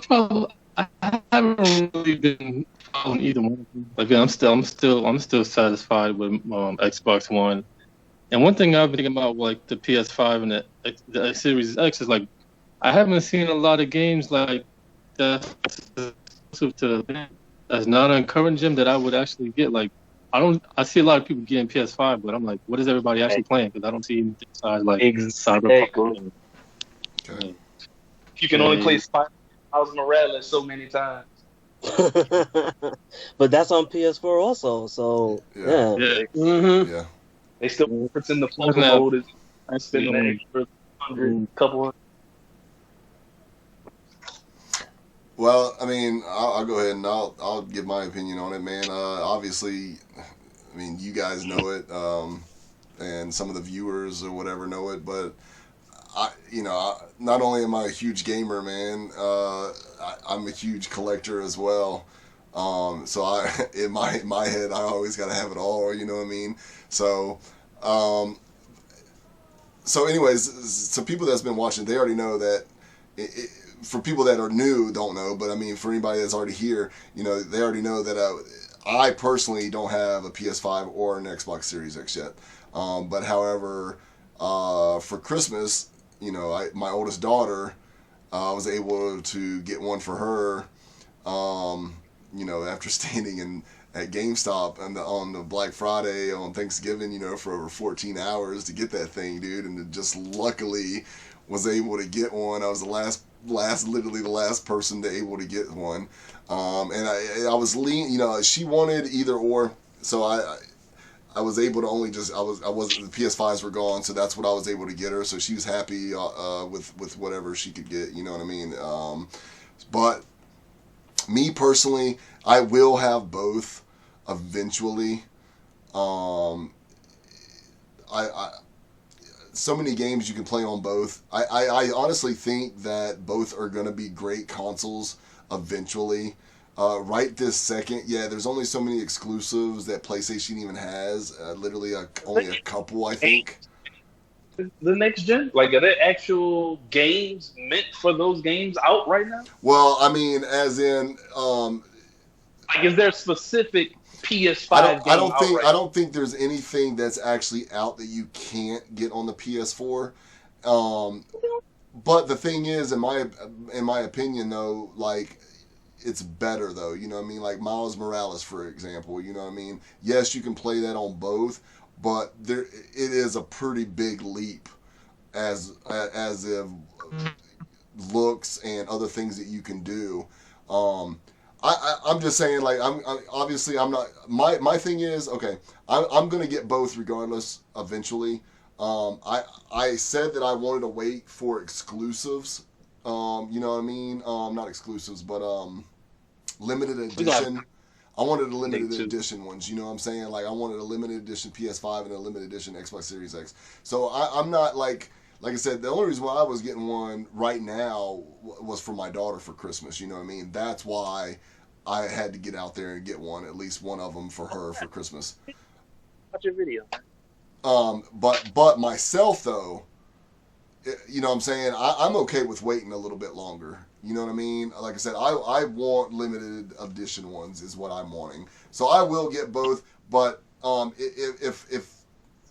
haven't really been on either one. Like I'm still satisfied with Xbox One. And one thing I've been thinking about, like the PS5 and the Series X, is like I haven't seen a lot of games like that's exclusive to that's not on current gen that I would actually get. Like I see a lot of people getting PS5, but I'm like, what is everybody actually playing? Because I don't see anything besides like Cyberpunk. Okay. You can only play Miles Morales so many times. But that's on PS4 also, so yeah. Mm-hmm. Yeah. They still pretend the floater mode is spending an extra couple. Well, I mean, I'll go ahead and I'll give my opinion on it, man. Obviously, I mean, you guys know it, and some of the viewers or whatever know it, but not only am I a huge gamer, man, I'm a huge collector as well. So in my head, I always got to have it all. You know what I mean? So, anyways, so people that's been watching, they already know that. For people that are new, don't know, but I mean, for anybody that's already here, they already know that I personally don't have a PS5 or an Xbox Series X yet. But however, for Christmas, my oldest daughter, I was able to get one for her. After standing at GameStop on the Black Friday on Thanksgiving, for over 14 hours to get that thing, dude, and just luckily was able to get one. I was literally the last person to able to get one. And I was she wanted either or, so I was able to only just, the PS5s were gone, so that's what I was able to get her, so she was happy, with whatever she could get, you know what I mean? But me personally, I will have both eventually. So many games you can play on both. I honestly think that both are going to be great consoles eventually. Right this second, there's only so many exclusives that PlayStation even has. Literally only a couple, I think. The next gen? Like, are there actual games meant for those games out right now? Well, I mean, as in... like, is there specific PS5 I don't think there's anything that's actually out that you can't get on the PS4. But the thing is, in my opinion, though, like, it's better though. You know what I mean? Like Miles Morales, for example. You know what I mean? Yes, you can play that on both, but it is a pretty big leap as if looks and other things that you can do. I'm just saying, like, I'm obviously I'm not. My thing is, okay, I'm gonna get both regardless eventually. I said that I wanted to wait for exclusives. You know what I mean? Not exclusives, but limited edition. I wanted a limited edition ones. You know what I'm saying? Like, I wanted a limited edition PS5 and a limited edition Xbox Series X. So I'm not like I said. The only reason why I was getting one right now was for my daughter for Christmas. You know what I mean? That's why I had to get out there and get one, at least one of them for her for Christmas. Watch your video. But myself though, you know what I'm saying? I'm okay with waiting a little bit longer. You know what I mean? Like I said, I want limited edition ones is what I'm wanting. So I will get both, but if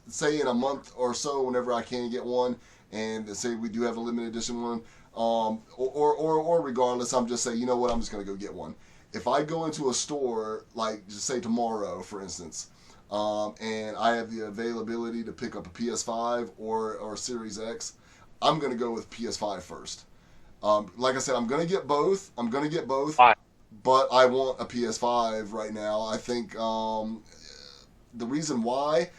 say in a month or so, whenever I can get one, and say we do have a limited edition one, or regardless, I'm just saying, you know what, I'm just gonna go get one. If I go into a store, like just say tomorrow, for instance, and I have the availability to pick up a PS5 or Series X, I'm gonna go with PS5 first. Like I said, I'm gonna get both. But I want a PS5 right now. I think the reason why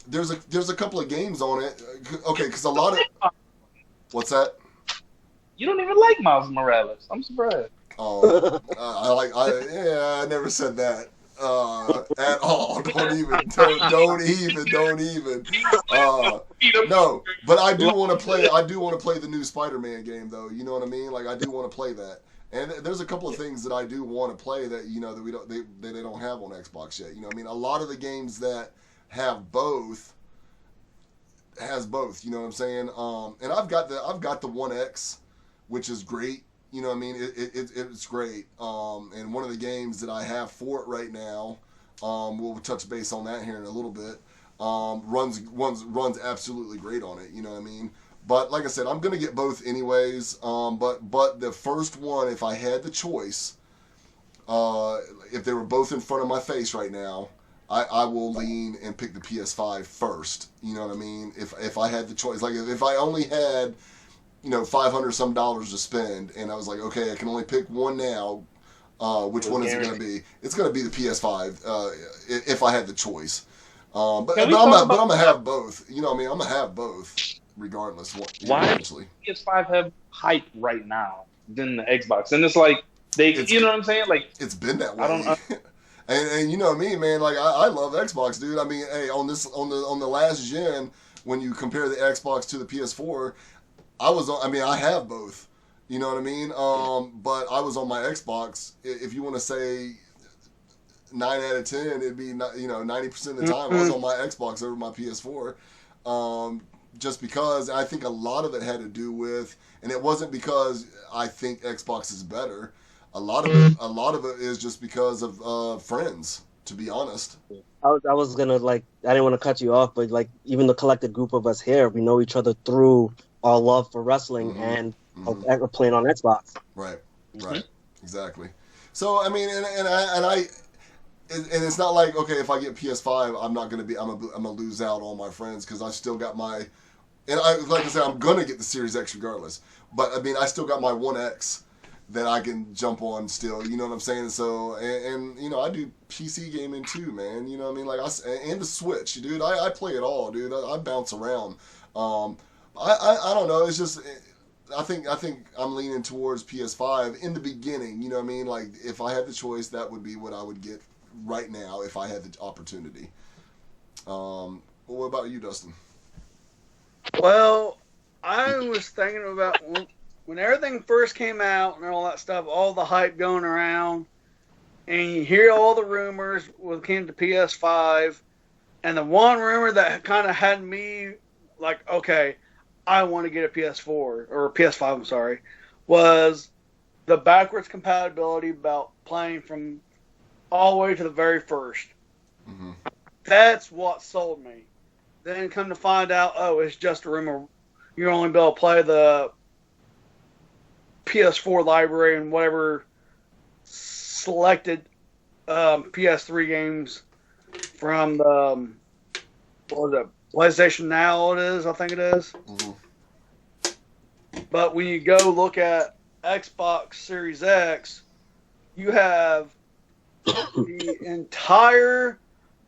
there's a couple of games on it. Okay, because a lot of what's that? You don't even like Miles Morales. I'm surprised. Oh, I never said that at all. Don't even. No, but I do want to play. I do want to play the new Spider-Man game, though. You know what I mean? Like, I do want to play that. And there's a couple of things that I do want to play that that they don't have on Xbox yet. You know what I mean? A lot of the games that have both has both. You know what I'm saying? And I've got the One X, which is great. You know what I mean? It's great. And one of the games that I have for it right now, we'll touch base on that here in a little bit. runs absolutely great on it. You know what I mean? But like I said, I'm gonna get both anyways. But the first one, if I had the choice, if they were both in front of my face right now, I will lean and pick the PS5 first. You know what I mean? If I had the choice, like if I only had, $500 some to spend, and I was like, okay, I can only pick one now. Which one is it going to be? It's going to be the PS5 if I had the choice. But I'm gonna have both. You know what I mean? I'm gonna have both regardless. Why eventually. PS5 have hype right now than the Xbox? And it's like you know what I'm saying? Like it's been that way. I don't know. and you know me, man. Like I love Xbox, dude. I mean, hey, on the last gen, when you compare the Xbox to the PS4, I have both. You know what I mean? But I was on my Xbox. If you want to say 9 out of 10, it'd be 90% of the time I was on my Xbox over my PS4. Just because I think a lot of it had to do with, and it wasn't because I think Xbox is better. A lot of it is just because of friends. To be honest, I was gonna I didn't want to cut you off, but even the collected group of us here, we know each other through our love for wrestling and playing on Xbox. Right, exactly. So I mean, and it's not like, okay, if I get PS5, I'm gonna lose out on my friends because I still got my, and like I said, I'm gonna get the Series X regardless. But I mean, I still got my One X that I can jump on still. You know what I'm saying? So and I do PC gaming too, man. You know what I mean? And the Switch, dude. I play it all, dude. I bounce around. I don't know. It's just. I think I'm leaning towards PS5 in the beginning. You know what I mean? Like if I had the choice, that would be what I would get right now if I had the opportunity. What about you, Dustin? Well, I was thinking about when everything first came out and all that stuff, all the hype going around, and you hear all the rumors when it came to PS5, and the one rumor that kind of had me like, okay, I want to get a PS4 or a PS5, I'm sorry, was the backwards compatibility about playing from all the way to the very first. Mm-hmm. That's what sold me. Then come to find out, it's just a rumor. You're only be able to play the PS4 library and whatever selected PS3 games from the what was it? PlayStation Now I think it is. Mm-hmm. But when you go look at Xbox Series X, you have the entire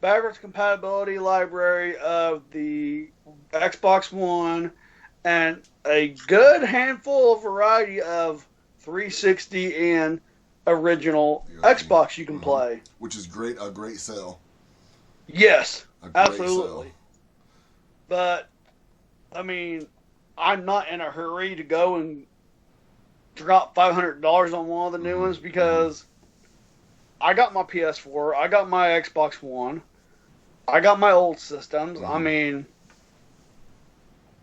backwards compatibility library of the Xbox One and a good handful of variety of 360 and original Xbox you can play. Which is great, a great sell. Yes, absolutely. Sell. But, I mean, I'm not in a hurry to go and drop $500 on one of the new ones because I got my PS4, I got my Xbox One, I got my old systems. I mean,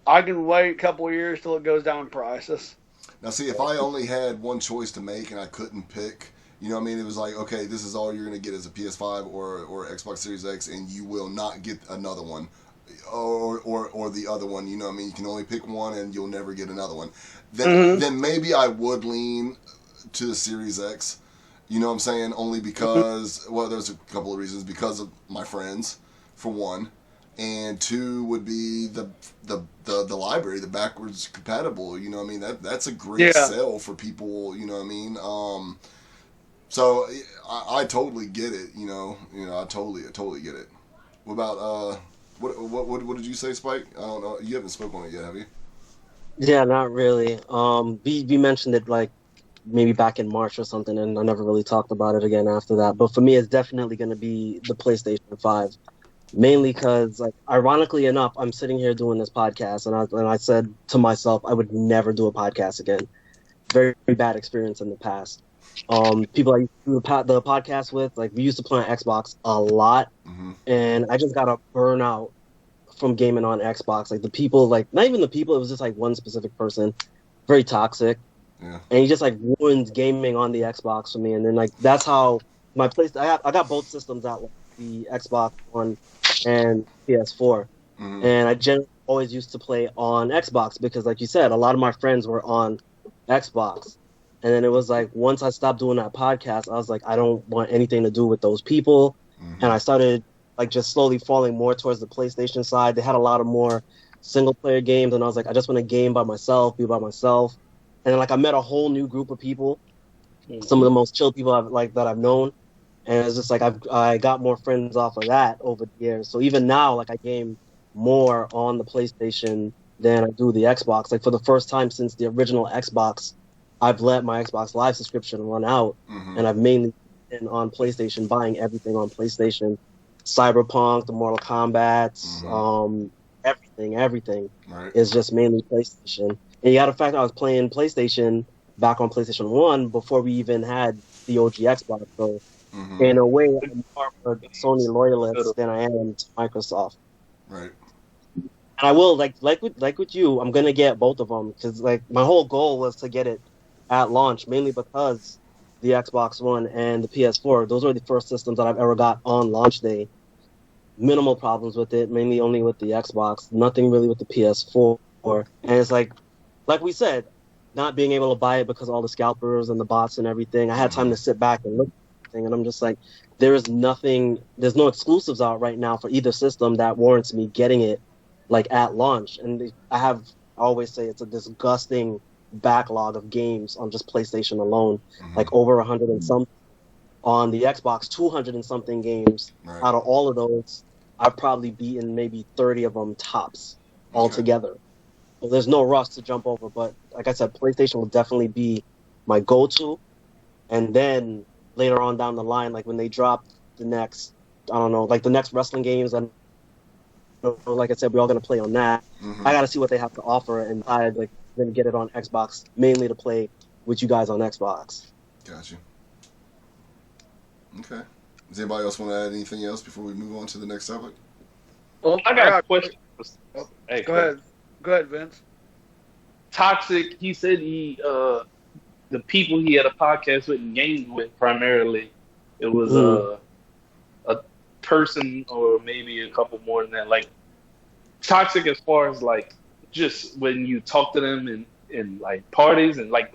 I can wait a couple of years till it goes down in prices. Now, see, if I only had one choice to make and I couldn't pick, you know what I mean? It was like, okay, this is all you're going to get as a PS5 or Xbox Series X, and you will not get another one. Or the other one, you know what I mean? You can only pick one and you'll never get another one. Then maybe I would lean to the Series X. You know what I'm saying? Only because, well, there's a couple of reasons. Because of my friends, for one. And two would be the library, the backwards compatible. You know what I mean? That's a great sell for people, you know what I mean? So I totally get it, you know, I totally get it. What about, what did you say, Spike? I don't know. You haven't spoken on it yet, have you? Yeah, not really. We mentioned it maybe back in March or something, and I never really talked about it again after that. But for me, it's definitely going to be the PlayStation 5, mainly because, ironically enough, I'm sitting here doing this podcast, and I said to myself, I would never do a podcast again. Very, very bad experience in the past. People I used to do the podcast with, we used to play on Xbox a lot, and I just got a burnout from gaming on Xbox. The people, not even the people, it was just one specific person, very toxic. Yeah. And he just ruined gaming on the Xbox for me. And then that's how my place. I got both systems out, the Xbox One and PS4. Mhm. And I generally always used to play on Xbox because, like you said, a lot of my friends were on Xbox. And then it was like, once I stopped doing that podcast, I was like, I don't want anything to do with those people. Mhm. And I started like just slowly falling more towards the PlayStation side. They had a lot of more single player games, and I was like, I just want to game by myself, be by myself. And like I met a whole new group of people, some of the most chill people that I've known. And it's just like I got more friends off of that over the years. So even now, like I game more on the PlayStation than I do the Xbox. Like for the first time since the original Xbox, I've let my Xbox Live subscription run out, Mhm. and I've mainly been on PlayStation, buying everything on PlayStation. Cyberpunk, the Mortal Kombats, everything Right. is just mainly PlayStation. And you got the fact that I was playing PlayStation back on PlayStation 1 before we even had the OG Xbox. So Mhm. in a way, I'm more of a Sony loyalist than I am to Microsoft. Right. And I will like with you, I'm gonna get both of them because like my whole goal was to get it at launch, mainly because the Xbox One and the PS4, those were the first systems that I've ever got on launch day. Minimal problems with it, mainly only with the Xbox, nothing really with the PS4. And it's like we said, not being able to buy it because of all the scalpers and the bots and everything, I had time to sit back and look at everything, and I'm just like, there's no exclusives out right now for either system that warrants me getting it like at launch. And I always say it's a disgusting backlog of games on just PlayStation alone, like over 100 and some. On the Xbox, 200 and something games. Right. Out of all of those, I've probably beaten maybe 30 of them tops altogether. So there's no rush to jump over, but like I said, PlayStation will definitely be my go-to. And then later on down the line, like when they drop the next, I don't know, like the next wrestling games, and like I said, we're all going to play on that. Mhm. I got to see what they have to offer and decide, like, then get it on Xbox, mainly to play with you guys on Xbox. Gotcha. Okay. Does anybody else want to add anything else before we move on to the next topic? Well, I got a question. Hey, Go ahead, Vince. Toxic. He said the people he had a podcast with and games with primarily, it was a person or maybe a couple more than that. Like Toxic as far as like just when you talk to them in like parties and like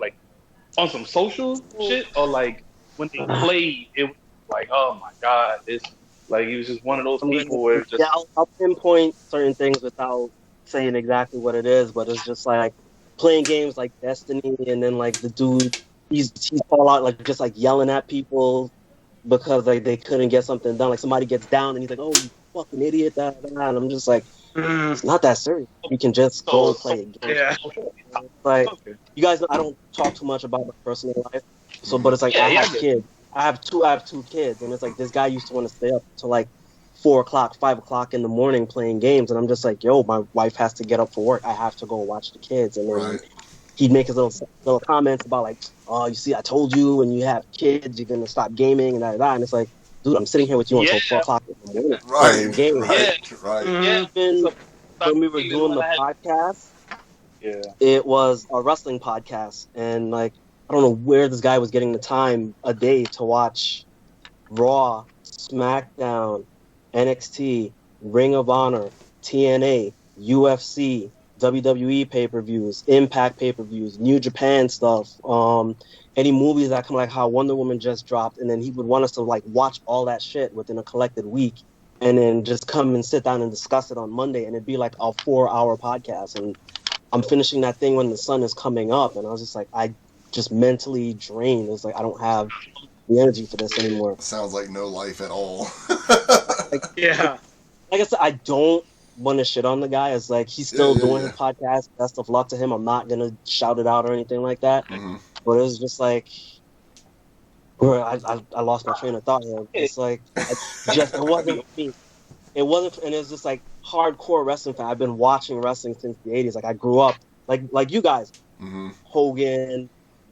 on some social shit, or like when they played, it was like, oh my god, it's like he was just one of those people where it's just I'll pinpoint certain things without saying exactly what it is, but it's just like playing games like Destiny, and then like the dude he's all out like just like yelling at people because like they couldn't get something done. Like somebody gets down and he's like, "Oh, you fucking idiot!" And I'm just like, it's not that serious. You can just go play a game. Yeah. Like you guys know, I don't talk too much about my personal life, so but it's like I have kids. I have two kids, and it's like this guy used to want to stay up till like 4 o'clock, 5 o'clock in the morning playing games, and I'm just like, yo, my wife has to get up for work. I have to go watch the kids, and then he'd make his little comments about like, oh, you see, I told you when you have kids, you're gonna stop gaming and that, and it's like, dude, I'm sitting here with you until 4 o'clock in the morning playing games. Even when we were doing the podcast, it was a wrestling podcast, and like I don't know where this guy was getting the time a day to watch Raw, SmackDown, NXT, Ring of Honor, TNA, UFC, WWE pay-per-views, Impact pay-per-views, New Japan stuff, any movies that come, like how Wonder Woman just dropped, and then he would want us to like watch all that shit within a collected week, and then just come and sit down and discuss it on Monday, and it'd be like a 4-hour podcast, and I'm finishing that thing when the sun is coming up, and I was just like, I just mentally drained. It's like I don't have the energy for this anymore. Sounds like no life at all. Like I said, I don't want to shit on the guy. It's like he's still doing his podcast. Best of luck to him. I'm not gonna shout it out or anything like that. But it was just like, I lost my train of thought here. It's like it wasn't me. It wasn't, and it's just like hardcore wrestling fan. I've been watching wrestling since the '80s. Like I grew up like you guys, Hogan,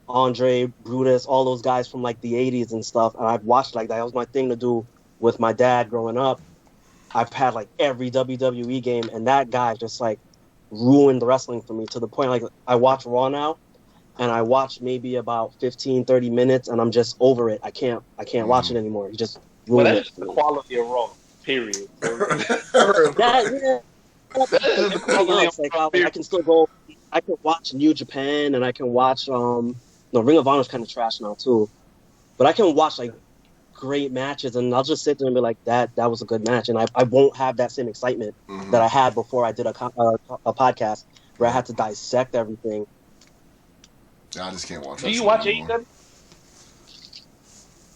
Andre, Brutus, all those guys from like the 80s and stuff. And I've watched like that. That was my thing to do with my dad growing up. I've had like every WWE game, and that guy just like ruined wrestling for me to the point like I watch Raw now, and I watch maybe about 15, 30 minutes, and I'm just over it. I can't watch it anymore. He just ruined that it. is the quality of Raw. Period. That, That is the everything else, like I can still go. I can watch New Japan, and I can watch no, Ring of Honor is kind of trash now too, but I can watch like great matches, and I'll just sit there and be like, that was a good match, and I won't have that same excitement that I had before I did a podcast where I had to dissect everything. I just can't watch. Do you watch AEW?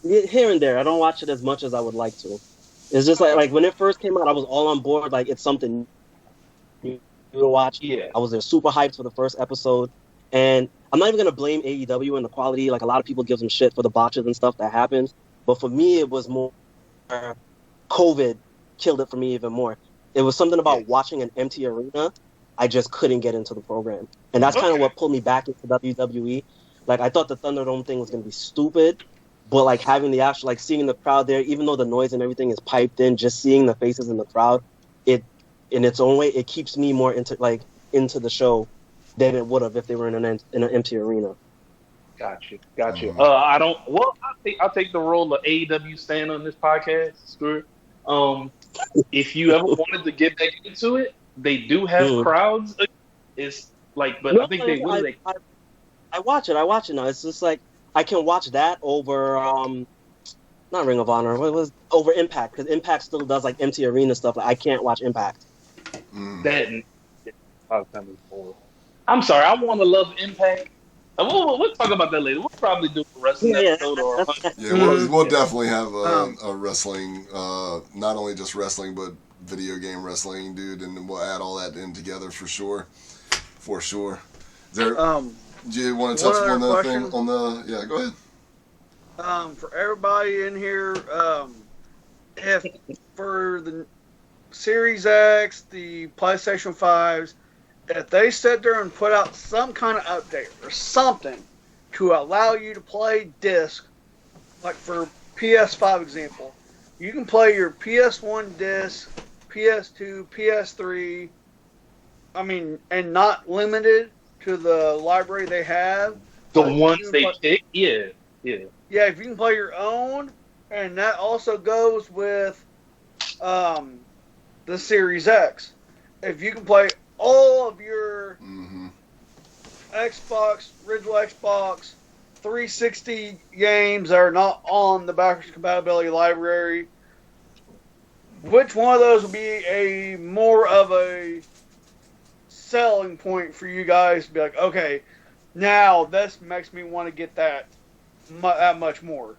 Here and there, I don't watch it as much as I would like to. It's just like when it first came out, I was all on board. Like it's something new to watch. Yeah. I was there super hyped for the first episode, and I'm not even gonna blame AEW and the quality. Like a lot of people give them shit for the botches and stuff that happens, but for me, it was more COVID killed it for me even more. It was something about watching an empty arena. I just couldn't get into the program, and that's kind of what pulled me back into WWE. Like I thought the Thunderdome thing was gonna be stupid, but like having the actual, like seeing the crowd there, even though the noise and everything is piped in, just seeing the faces in the crowd, it in its own way, it keeps me more into the show than it would have if they were in an empty arena. Got you. I don't. Well, I'll take the role of AEW stand on this podcast. Screw it. If you ever wanted to get back into it, they do have crowds. It's like, but I think they will. I watch it now. It's just like I can watch that over not Ring of Honor. What was over Impact, because Impact still does like empty arena stuff. Like I can't watch Impact. That I'm sorry. I want to love Impact. We'll talk about that later. We'll probably do a wrestling episode or we'll definitely have a wrestling, not only just wrestling, but video game wrestling, dude, and we'll add all that in together for sure. For sure. Is there, do you want to touch on the thing on the? Yeah, go ahead. For everybody in here, if for the Series X, the PlayStation 5s, if they sit there and put out some kind of update or something to allow you to play disc, like for PS5 example, you can play your PS1 disc, PS2, PS3, and not limited to the library they have. The ones they pick? Yeah. Yeah, if you can play your own, and that also goes with the Series X. If you can play all of your Xbox, original Xbox 360 games that are not on the backwards compatibility library, which one of those would be a more of a selling point for you guys to be like, okay, now this makes me want to get that much more?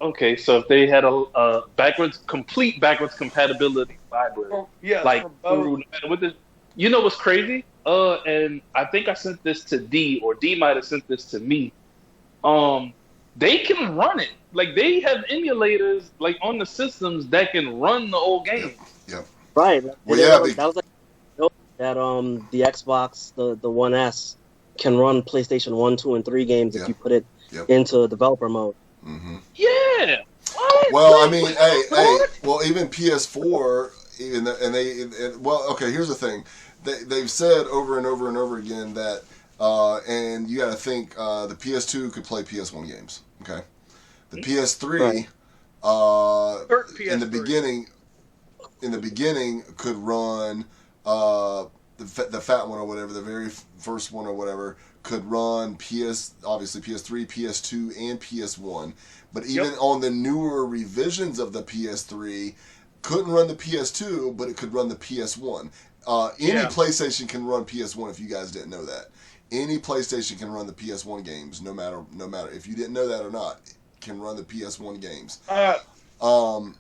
Okay, so if they had a complete backwards compatibility library, like through, with this, you know what's crazy? And I think I sent this to D, or D might have sent this to me. They can run it. Like they have emulators like on the systems that can run the old games. Yep. Right. Well, yeah, that was like that the Xbox, the One S can run PlayStation 1, 2, and 3 games if you put it into developer mode. Yeah. What? Well, I mean, well, even PS4, okay, here's the thing. They've said over and over and over again that, and you got to think, the PS2 could play PS1 games. Okay, the PS3, in the beginning, could run the fat one or whatever, the very first one or whatever, could run obviously PS3, PS2, and PS1. But even on the newer revisions of the PS3, couldn't run the PS2, but it could run the PS1. Any PlayStation can run PS1, if you guys didn't know that. Any PlayStation can run the PS1 games, no matter if you didn't know that or not, can run the PS1 games. Hold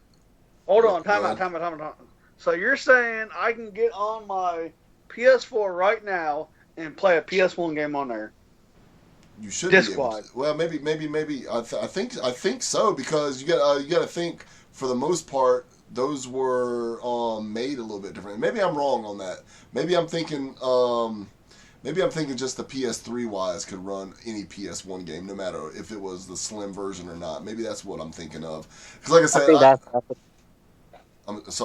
on, time out. So you're saying I can get on my PS4 right now and play a PS1 game on there? You should be able to. Well, maybe. I think so, because you got to think, for the most part, those were made a little bit different. Maybe I'm wrong on that. Maybe I'm thinking just the PS3 wise could run any PS1 game, no matter if it was the slim version or not. Maybe that's what I'm thinking of. Because like I said,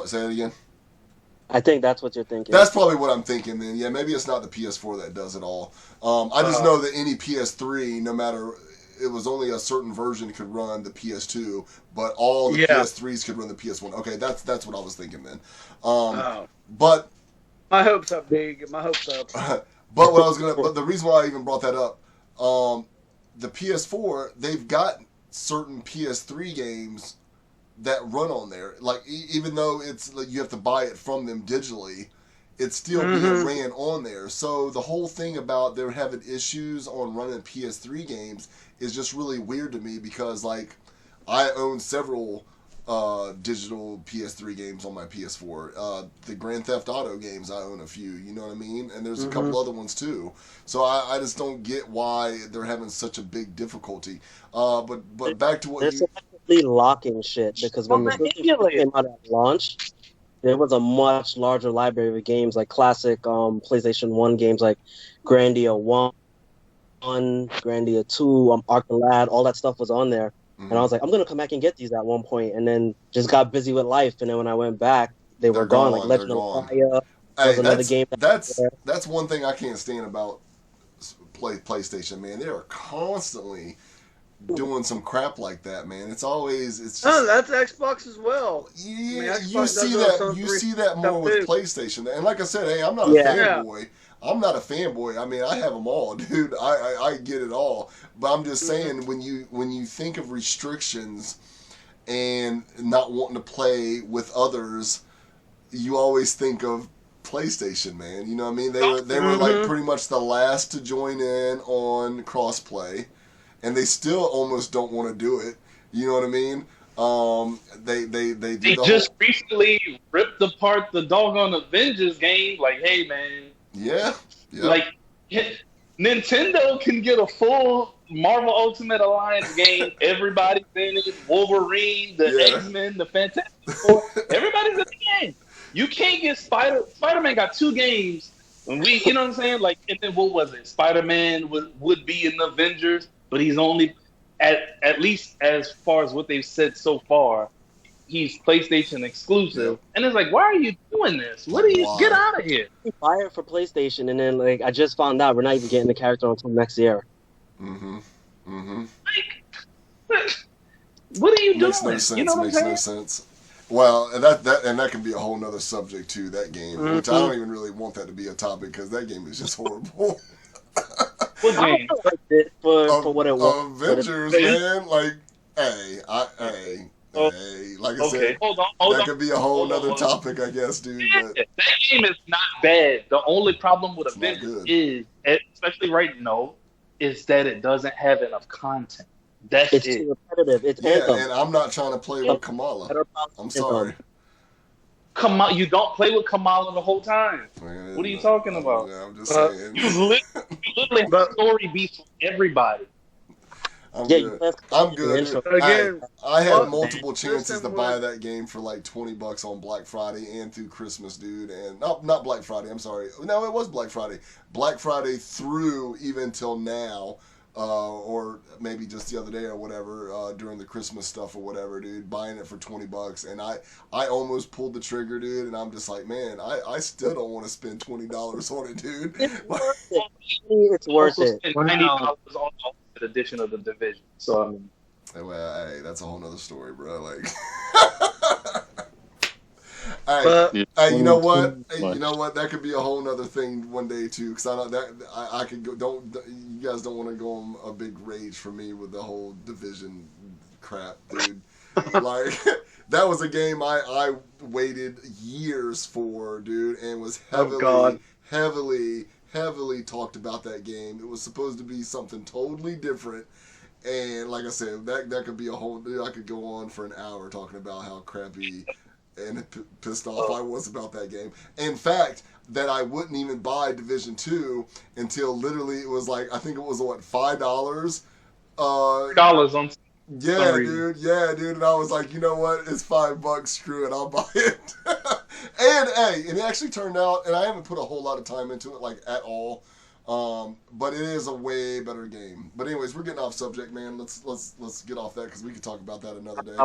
say it again. I think that's what you're thinking. That's probably what I'm thinking then. Yeah, maybe it's not the PS4 that does it all. I just know that any PS3, no matter it was only a certain version could run the PS2, but all the PS3s could run the PS1. Okay, that's what I was thinking then. But my hopes up, big. My hopes up. But the reason why I even brought that up, the PS4, they've got certain PS3 games that run on there. Like even though it's like you have to buy it from them digitally, it's still being ran on there. So the whole thing about they're having issues on running PS3 games is just really weird to me because like I own several digital PS3 games on my PS4. The Grand Theft Auto games, I own a few, you know what I mean? And there's a couple other ones too. So I just don't get why they're having such a big difficulty. But back to what they're selectively locking shit because when the system came out at launch, there was a much larger library of games like classic PlayStation 1 games like Grandia 1, Grandia 2, Arcalad, all that stuff was on there. And I was like, I'm going to come back and get these at one point, and then just got busy with life. And then when I went back, they're gone. Like Legend of Fire was another game. That's one thing I can't stand about PlayStation, man. They are constantly doing some crap like that, man. It's just that's Xbox as well. Yeah, I mean, you see that more with PlayStation. And like I said, hey, I'm not a fanboy. I'm not a fanboy. I mean, I have them all, dude. I get it all. But I'm just saying, when you think of restrictions and not wanting to play with others, you always think of PlayStation, man. You know what I mean? They were like pretty much the last to join in on crossplay, and they still almost don't want to do it. You know what I mean? They just recently ripped apart the doggone Avengers game. Like, hey, man. Yeah. Like, Nintendo can get a full Marvel Ultimate Alliance game. Everybody's in it. Wolverine, the X-Men, the Fantastic Four. Everybody's in the game. You can't get Spider-Man got 2 games. And you know what I'm saying? Like, and then what was it? Spider-Man would be in the Avengers, but he's only, at least as far as what they've said so far, he's PlayStation exclusive. Yep. And it's like, why are you doing this? What are you get out of here? Buy it for PlayStation, and then like I just found out we're not even getting the character until next year. Like, what are you doing? Makes no sense. You know Makes no sense. Well, and that can be a whole nother subject too. That game, which I don't even really want that to be a topic because that game is just horrible. What game? I liked it for what it was. Avengers, man. Like, hey, like I said, hold that on. could be a whole other topic, I guess, dude. But that game is not bad. The only problem with Avengers is, especially right now, is that it doesn't have enough content. It's too repetitive. It's Anthem. And I'm not trying to play with Kamala. I'm sorry. You don't play with Kamala the whole time. Man, what are you talking about? Yeah, I'm just saying. You literally have story beats for everybody. I'm good. Again, I had multiple chances to buy that game for like $20 on Black Friday and through Christmas, dude. And not Black Friday. I'm sorry. No, it was Black Friday. Black Friday through even till now, or maybe just the other day or whatever, during the Christmas stuff or whatever, dude. Buying it for $20, and I almost pulled the trigger, dude. And I'm just like, man, I still don't want to spend $20 on it, dude. It's worth it. It's worth it. $90 on the edition of the Division. So I mean, well, hey, that's a whole nother story, bro. Like, you know what? Hey, you know what? That could be a whole nother thing one day too. Because I know that I could go. You guys don't want to go on a big rage for me with the whole Division crap, dude. Like, that was a game I waited years for, dude, and was heavily talked about that game. It was supposed to be something totally different, and like I said, that could be a whole. I could go on for an hour talking about how crappy and pissed off I was about that game. In fact, that I wouldn't even buy Division 2 until literally it was like, I think it was what, $5? $5 on. Yeah, dude. And I was like, you know what? It's $5. Screw it. I'll buy it. And it actually turned out, and I haven't put a whole lot of time into it, like at all. But it is a way better game. But anyways, we're getting off subject, man. Let's get off that because we could talk about that another day.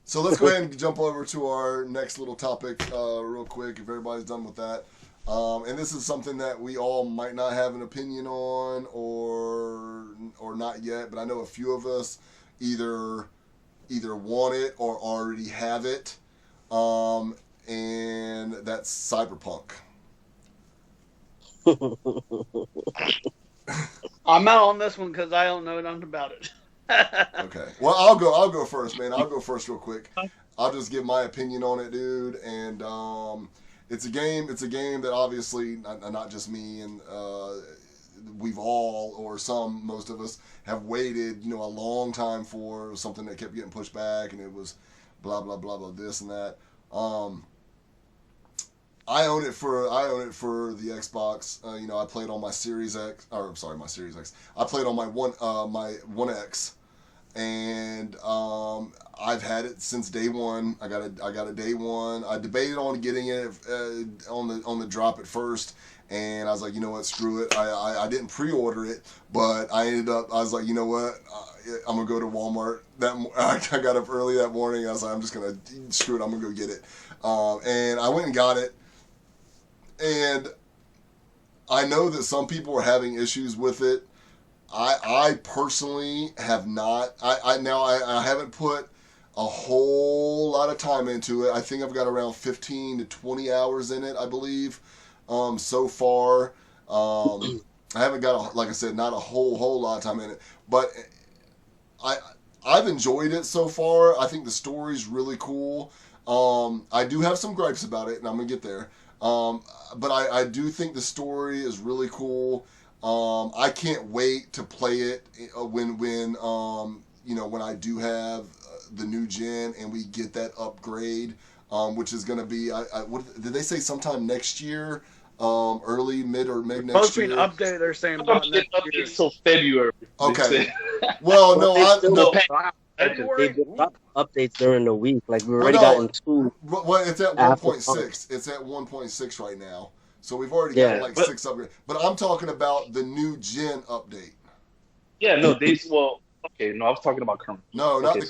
So let's go ahead and jump over to our next little topic real quick if everybody's done with that. And this is something that we all might not have an opinion on or or not yet, but I know a few of us either want it or already have it, and that's Cyberpunk. I'm out on this one because I don't know nothing about it. Okay. Well, I'll go first, man. I'll go first real quick. I'll just give my opinion on it, dude. And it's a game that obviously not just me and we've all, or most of us have waited, a long time for. It was something that kept getting pushed back, and it was blah blah blah blah this and that. I own it for the Xbox. I played on my Series X, or I'm sorry, my Series X. I played on my One X, and I've had it since day one. I got a day one. I debated on getting it on the drop at first, and I was like, you know what, screw it. I didn't pre-order it, but I was like, you know what, I'm gonna go to Walmart. I got up early that morning. I was like, I'm just gonna screw it. I'm gonna go get it, and I went and got it. And I know that some people are having issues with it. I personally have not. I haven't put a whole lot of time into it. I think I've got around 15 to 20 hours in it, I believe, so far. I haven't got, like I said, not a whole lot of time in it. But I've enjoyed it so far. I think the story's really cool. I do have some gripes about it, and I'm going to get there. But I do think the story is really cool. I can't wait to play it when I do have the new gen and we get that upgrade, which is going to be, what did they say, sometime next year? Early, mid next year? Supposed to be an update, they're saying about next year. Till February. Okay. Well, no. February? They drop updates during the week. Like, we've already gotten 2. Well, it's at 1.6. It's at 1.6 right now. So we've already gotten like 6 upgrades. But I'm talking about the new gen update. Yeah, no, I was talking about current. No, not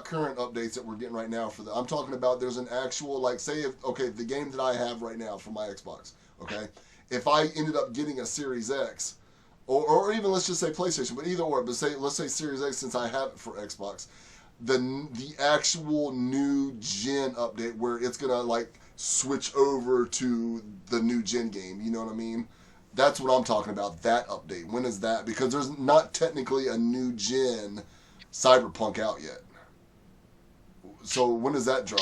current updates that we're getting right now for I'm talking about there's an actual, like, the game that I have right now for my Xbox, okay? If I ended up getting a Series X, or even let's just say PlayStation, but either or, but let's say Series X since I have it for Xbox, the actual new gen update where it's gonna like switch over to the new gen game, you know what I mean? That's what I'm talking about, that update. When is that? Because there's not technically a new gen Cyberpunk out yet. So when does that drop?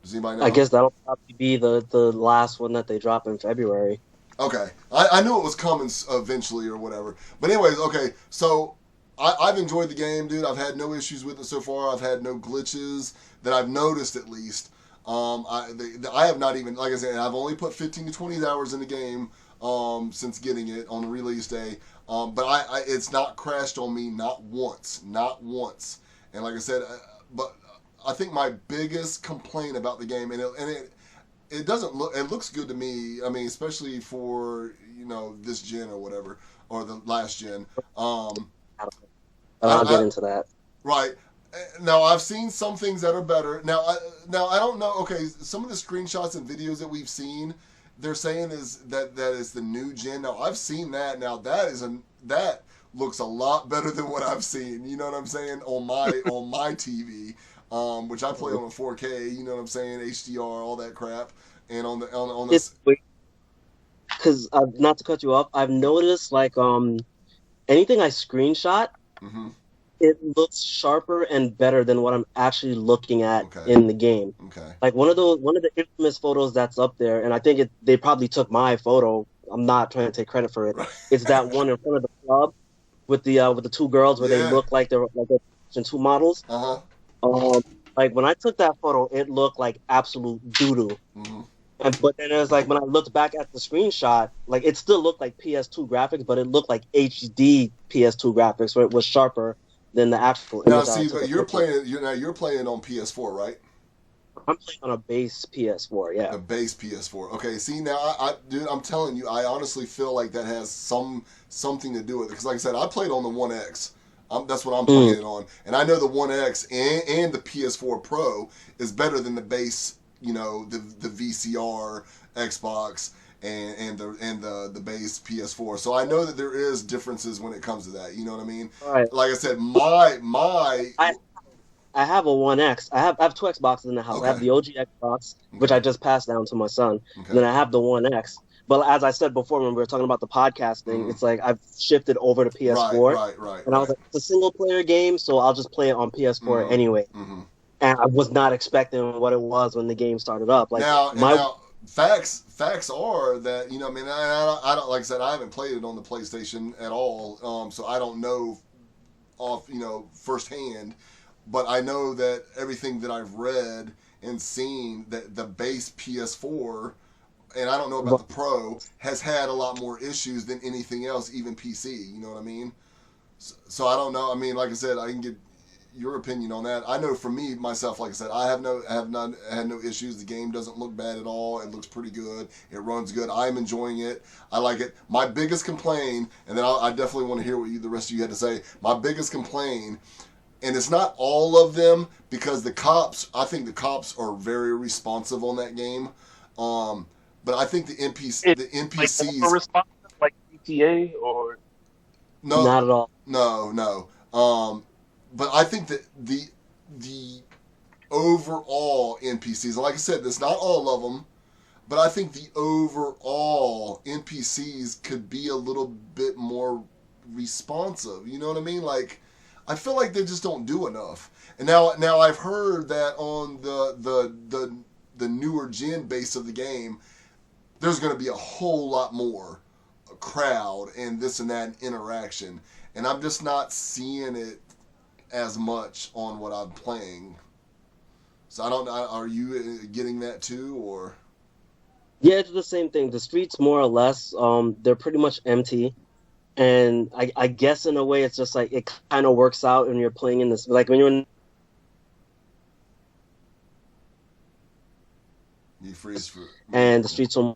Does anybody know? I guess that'll probably be the last one that they drop in February. Okay. I knew it was coming eventually or whatever. But anyways, okay, so I've enjoyed the game, dude. I've had no issues with it so far. I've had no glitches that I've noticed, at least. I have not even, like I said, I've only put 15 to 20 hours in the game since getting it on the release day. But it's not crashed on me, not once. And like I said, but I think my biggest complaint about the game, it doesn't look, it looks good to me. I mean, especially for, this gen or whatever, or the last gen. I'll get into that. Right. Now, I've seen some things that are better. Now I don't know. Okay, some of the screenshots and videos that we've seen, they're saying that is the new gen. Now, I've seen that. Now, that looks a lot better than what I've seen. You know what I'm saying? On my TV, which I play on a 4K. You know what I'm saying? HDR, all that crap. And on this. Because not to cut you off, I've noticed like anything I screenshot. Mm-hmm. It looks sharper and better than what I'm actually looking at in the game. Okay. Like one of the infamous photos that's up there, and I think they probably took my photo. I'm not trying to take credit for it. Right. It's that one in front of the club with the 2 girls where they look like they're 2 models. Like when I took that photo, it looked like absolute doo-doo. Mm-hmm. But then it was like when I looked back at the screenshot, like it still looked like PS2 graphics, but it looked like HD PS2 graphics, where it was sharper than the actual. Now, see, but you're playing on PS4, right? I'm playing on a base PS4, yeah. A base PS4. Okay, see, now, dude, I'm telling you, I honestly feel like that has something to do with it. Because, like I said, I played on the One X. That's what I'm playing it on. And I know the One X and the PS4 Pro is better than the base, the VCR Xbox. and the base PS4. So I know that there is differences when it comes to that. You know what I mean? All right. Like I said, I have a One X. I have two Xboxes in the house. Okay. I have the OG Xbox, which I just passed down to my son. Okay. And then I have the One X. But as I said before, when we were talking about the podcast thing, it's like I've shifted over to PS4. Right. And I was like, it's a single player game, so I'll just play it on PS4 anyway. And I was not expecting what it was when the game started up. Like now, facts are that, you know, I mean, I don't, like I said, I haven't played it on the PlayStation at all, so I don't know off, you know, firsthand. But I know that everything that I've read and seen, that the base PS4, and I don't know about the Pro, has had a lot more issues than anything else, even PC. You know what I mean? So I don't know. I mean, like I said, I can get your opinion on that. I know for me, myself, like I said, I have not had no issues. The game doesn't look bad at all. It looks pretty good. It runs good. I'm enjoying it. I like it. My biggest complaint, and then I definitely want to hear what the rest of you had to say. My biggest complaint, and it's not all of them, because I think the cops are very responsive on that game. But I think the NPCs like responsive, like GTA or no, not at all. No. But I think that the overall NPCs, and like I said, that's not all of them, but I think the overall NPCs could be a little bit more responsive. You know what I mean? Like, I feel like they just don't do enough. And now I've heard that on the newer gen base of the game, there's going to be a whole lot more crowd and this and that interaction, and I'm just not seeing it as much on what I'm playing. So I don't know. Are you getting that too, or? Yeah, it's the same thing. The streets, more or less, they're pretty much empty, and I guess in a way it's just like it kind of works out when you're playing in this, like when you're in. You freeze for. And the streets are.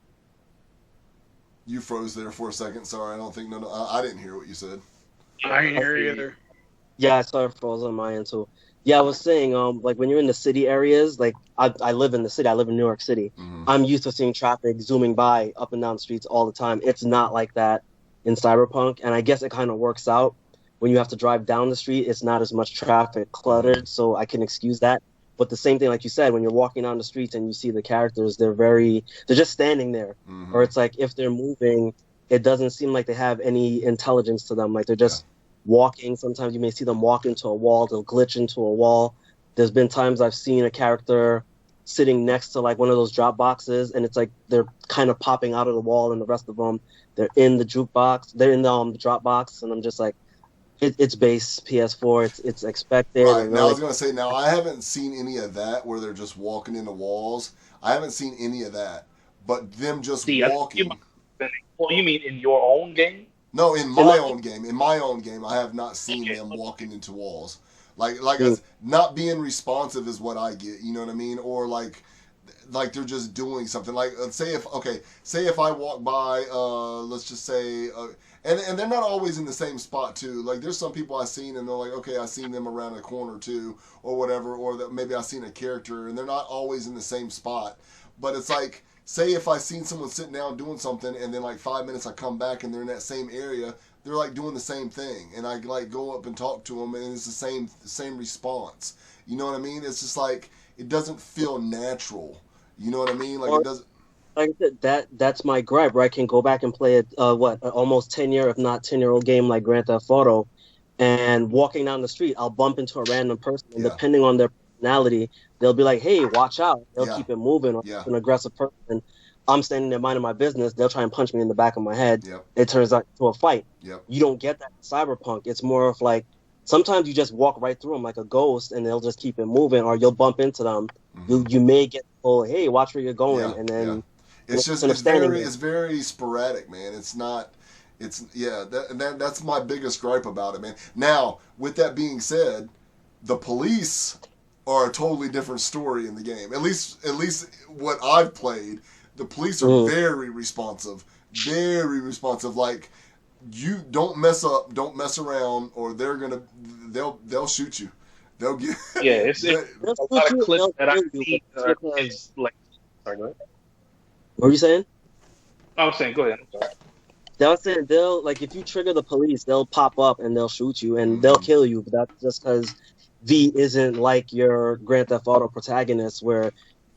You froze there for a second. Sorry, I don't think I didn't hear what you said. I didn't hear you either. Yeah, I saw it froze on my end too. Yeah, I was saying, like when you're in the city areas, like I live in the city. I live in New York City. I'm used to seeing traffic zooming by up and down the streets all the time. It's not like that in Cyberpunk, and I guess it kind of works out when you have to drive down the street. It's not as much traffic cluttered, so I can excuse that. But the same thing, like you said, when you're walking down the streets and you see the characters, they're just standing there. Or it's like if they're moving, it doesn't seem like they have any intelligence to them. Like they're just walking. Sometimes you may see them walk into a wall, they'll glitch into a wall. There's been times I've seen a character sitting next to like one of those drop boxes, and it's like they're kind of popping out of the wall, and the rest of them, they're in the jukebox, they're in the drop box, and I'm just like, it's base PS4. It's expected. Right. Now I was gonna say, now I haven't seen any of that where they're just walking into walls. I haven't seen any of that. But them just walking. Well, you mean in your own game? No, in my own game. In my own game, I have not seen them walking into walls. Like not being responsive is what I get. You know what I mean? Or like they're just doing something. Like say if I walk by, let's just say. And they're not always in the same spot too. Like there's some people I've seen and they're like, okay, I've seen them around a corner too, or whatever, or that maybe I've seen a character and they're not always in the same spot. But it's like, say if I've seen someone sitting down doing something and then like 5 minutes I come back and they're in that same area, they're like doing the same thing, and I like go up and talk to them and it's the same response. You know what I mean? It's just like it doesn't feel natural. You know what I mean? Like it doesn't. Like I said, that's my gripe, where I can go back and play an almost 10-year, if not 10-year-old game like Grand Theft Auto, and walking down the street, I'll bump into a random person, and depending on their personality, they'll be like, hey, watch out. They'll keep it moving, or an aggressive person. I'm standing there minding my business, they'll try and punch me in the back of my head. It turns out to a fight. You don't get that in Cyberpunk. It's more of like, sometimes you just walk right through them like a ghost, and they'll just keep it moving, or you'll bump into them. You may get told, hey, watch where you're going, and then... It's just it's very sporadic, man. It's not. That's my biggest gripe about it, man. Now, with that being said, the police are a totally different story in the game. At least what I've played, the police are very responsive. Like, you don't mess up, don't mess around, or they'll shoot you. They'll get. Yeah, it's a lot of clips that I've seen. It's like, sorry, go ahead. What were you saying? I was saying, go ahead. I'm sorry. They'll like if you trigger the police, they'll pop up and they'll shoot you and they'll kill you. But that's just because V isn't like your Grand Theft Auto protagonist, where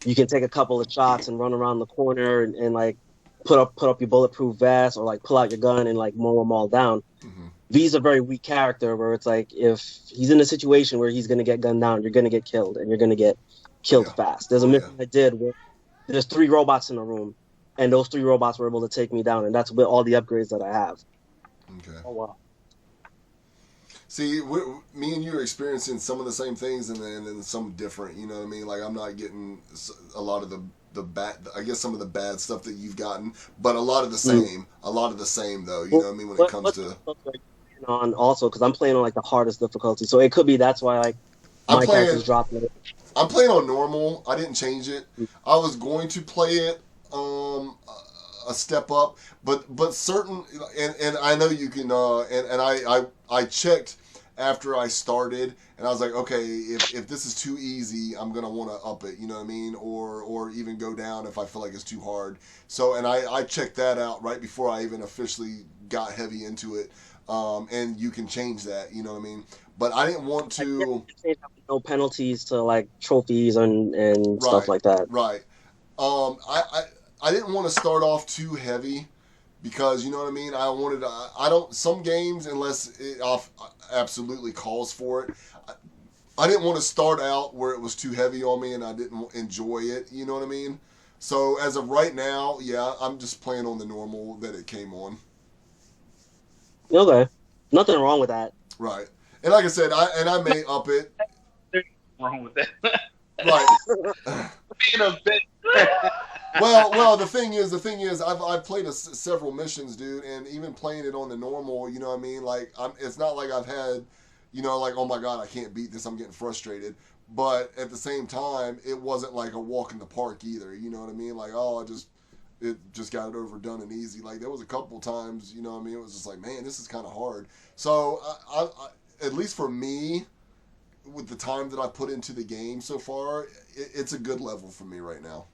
you can take a couple of shots and run around the corner and like put up your bulletproof vest or like pull out your gun and like mow them all down. Mm-hmm. V's a very weak character where it's like if he's in a situation where he's gonna get gunned down, you're gonna get killed and you're gonna get killed fast. There's a mission I did where there's 3 robots in a room. And those 3 robots were able to take me down, and that's with all the upgrades that I have. Okay. Oh wow. See, me and you are experiencing some of the same things, and then some different. You know what I mean? Like I'm not getting a lot of the bad. I guess some of the bad stuff that you've gotten, but a lot of the same. A lot of the same, though. You know what I mean? When it comes to on also because I'm playing on like the hardest difficulty, so it could be that's why like my character's dropping. I'm playing on normal. I didn't change it. I was going to play it. A step up, but certain, and I know you can, and I checked after I started, and I was like, okay, if this is too easy, I'm gonna want to up it, you know what I mean, or even go down if I feel like it's too hard. So, and I checked that out right before I even officially got heavy into it, and you can change that, you know what I mean. But I didn't want to. No penalties to like trophies and stuff like that. Right. I didn't want to start off too heavy because, you know what I mean, I don't, some games, unless it absolutely calls for it, I didn't want to start out where it was too heavy on me and I didn't enjoy it, you know what I mean? So as of right now, yeah, I'm just playing on the normal that it came on. Okay. Nothing wrong with that. Right. And like I said, I may up it. There's nothing wrong with that. Right. Being a bit. Well, the thing is, I've played several missions, dude, and even playing it on the normal, you know what I mean? Like, it's not like I've had, you know, like, oh my God, I can't beat this, I'm getting frustrated. But at the same time, it wasn't like a walk in the park either, you know what I mean? Like, oh, it just got it overdone and easy. Like, there was a couple times, you know what I mean? It was just like, man, this is kind of hard. So, I at least for me, with the time that I put into the game so far, it's a good level for me right now.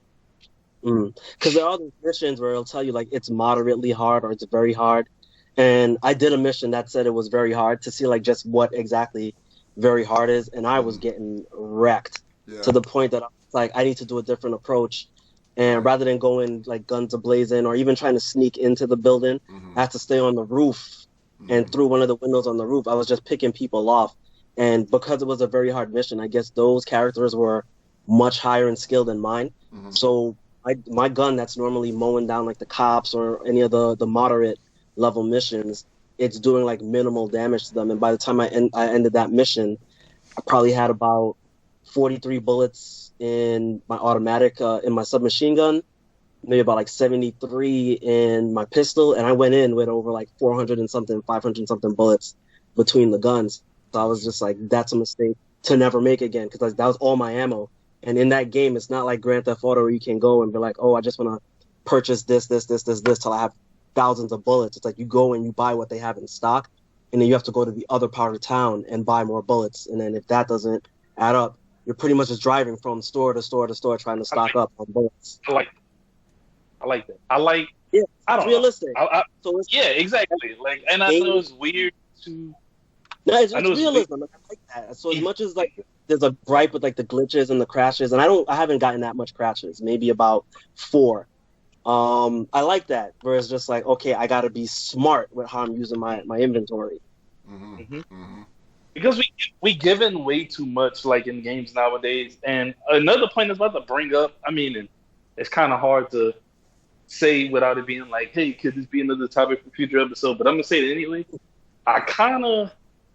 Because there are these missions where it'll tell you like it's moderately hard or it's very hard, and I did a mission that said it was very hard to see like just what exactly very hard is, and I was getting wrecked to the point that I was like, I need to do a different approach, and rather than going like guns a-blazing or even trying to sneak into the building, I had to stay on the roof and through one of the windows on the roof. I was just picking people off, and because it was a very hard mission, I guess those characters were much higher in skill than mine, so my gun that's normally mowing down like the cops or any of the moderate level missions, it's doing like minimal damage to them. And by the time I ended that mission, I probably had about 43 bullets in my automatic, in my submachine gun, maybe about like 73 in my pistol. And I went in with over like 400 and something, 500 and something bullets between the guns. So I was just like, that's a mistake to never make again, because that was all my ammo. And in that game, it's not like Grand Theft Auto where you can go and be like, oh, I just want to purchase this till I have thousands of bullets. It's like you go and you buy what they have in stock, and then you have to go to the other part of town and buy more bullets. And then if that doesn't add up, you're pretty much just driving from store to store to store trying to stock up on bullets. I like that. I like. Yeah, I don't realistic. know. So it's exactly. Like, and I know it's weird to. No, it's realism. I like that. So as much as like there's a gripe with like the glitches and the crashes, and I haven't gotten that much crashes, maybe about 4. I like that, where it's just like, okay, I got to be smart with how I'm using my inventory. Because we given way too much like in games nowadays. And another point I was about to bring up, I mean, it's kind of hard to say without it being like, hey, could this be another topic for future episode? But I'm gonna say it anyway.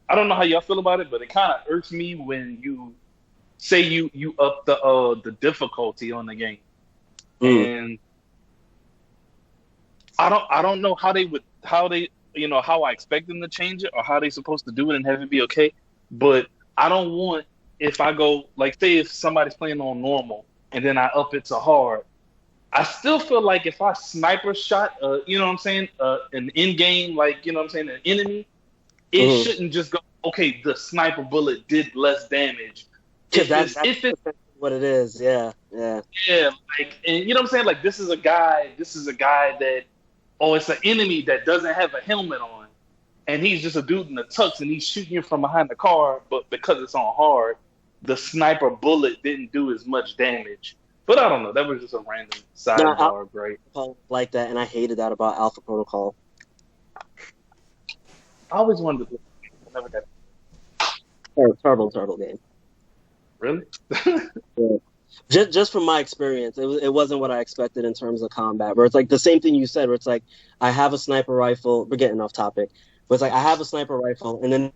I don't know how y'all feel about it, but it kind of irks me when you say you up the difficulty on the game, and I don't know how I expect them to change it or how they supposed to do it and have it be okay. But I don't want, if I go like, say if somebody's playing on normal and then I up it to hard, I still feel like if I sniper shot, you know what I'm saying, an in-game, like, you know what I'm saying, an enemy, it shouldn't just go, okay, the sniper bullet did less damage. That's what it is, yeah. Yeah, like, and you know what I'm saying? Like, this is a guy that oh, it's an enemy that doesn't have a helmet on, and he's just a dude in a tux, and he's shooting you from behind the car, but because it's on hard, the sniper bullet didn't do as much damage. But I don't know. That was just a random sidebar, right? Like that, and I hated that about Alpha Protocol. I always wanted to. I never got. Terrible game. Really? Yeah. Just from my experience, it wasn't what I expected in terms of combat. Where it's like the same thing you said, where it's like I have a sniper rifle. We're getting off topic, but it's like I have a sniper rifle, and then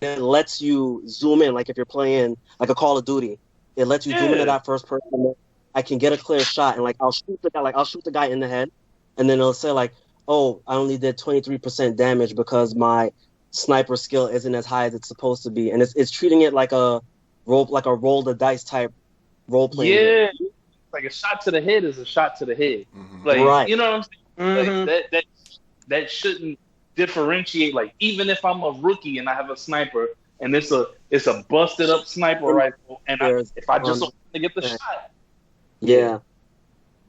it lets you zoom in. Like if you're playing like a Call of Duty, it lets you zoom into that first person. I can get a clear shot, and like I'll shoot the guy in the head, and then it'll say like, oh, I only did 23% damage because my sniper skill isn't as high as it's supposed to be, and it's treating it like a roll the dice type role playing. Yeah, like a shot to the head is a shot to the head. Mm-hmm. Like right. You know what I'm saying? Mm-hmm. Like that shouldn't differentiate. Like even if I'm a rookie and I have a sniper and it's a busted up sniper rifle, and if I just want to get the shot. Yeah.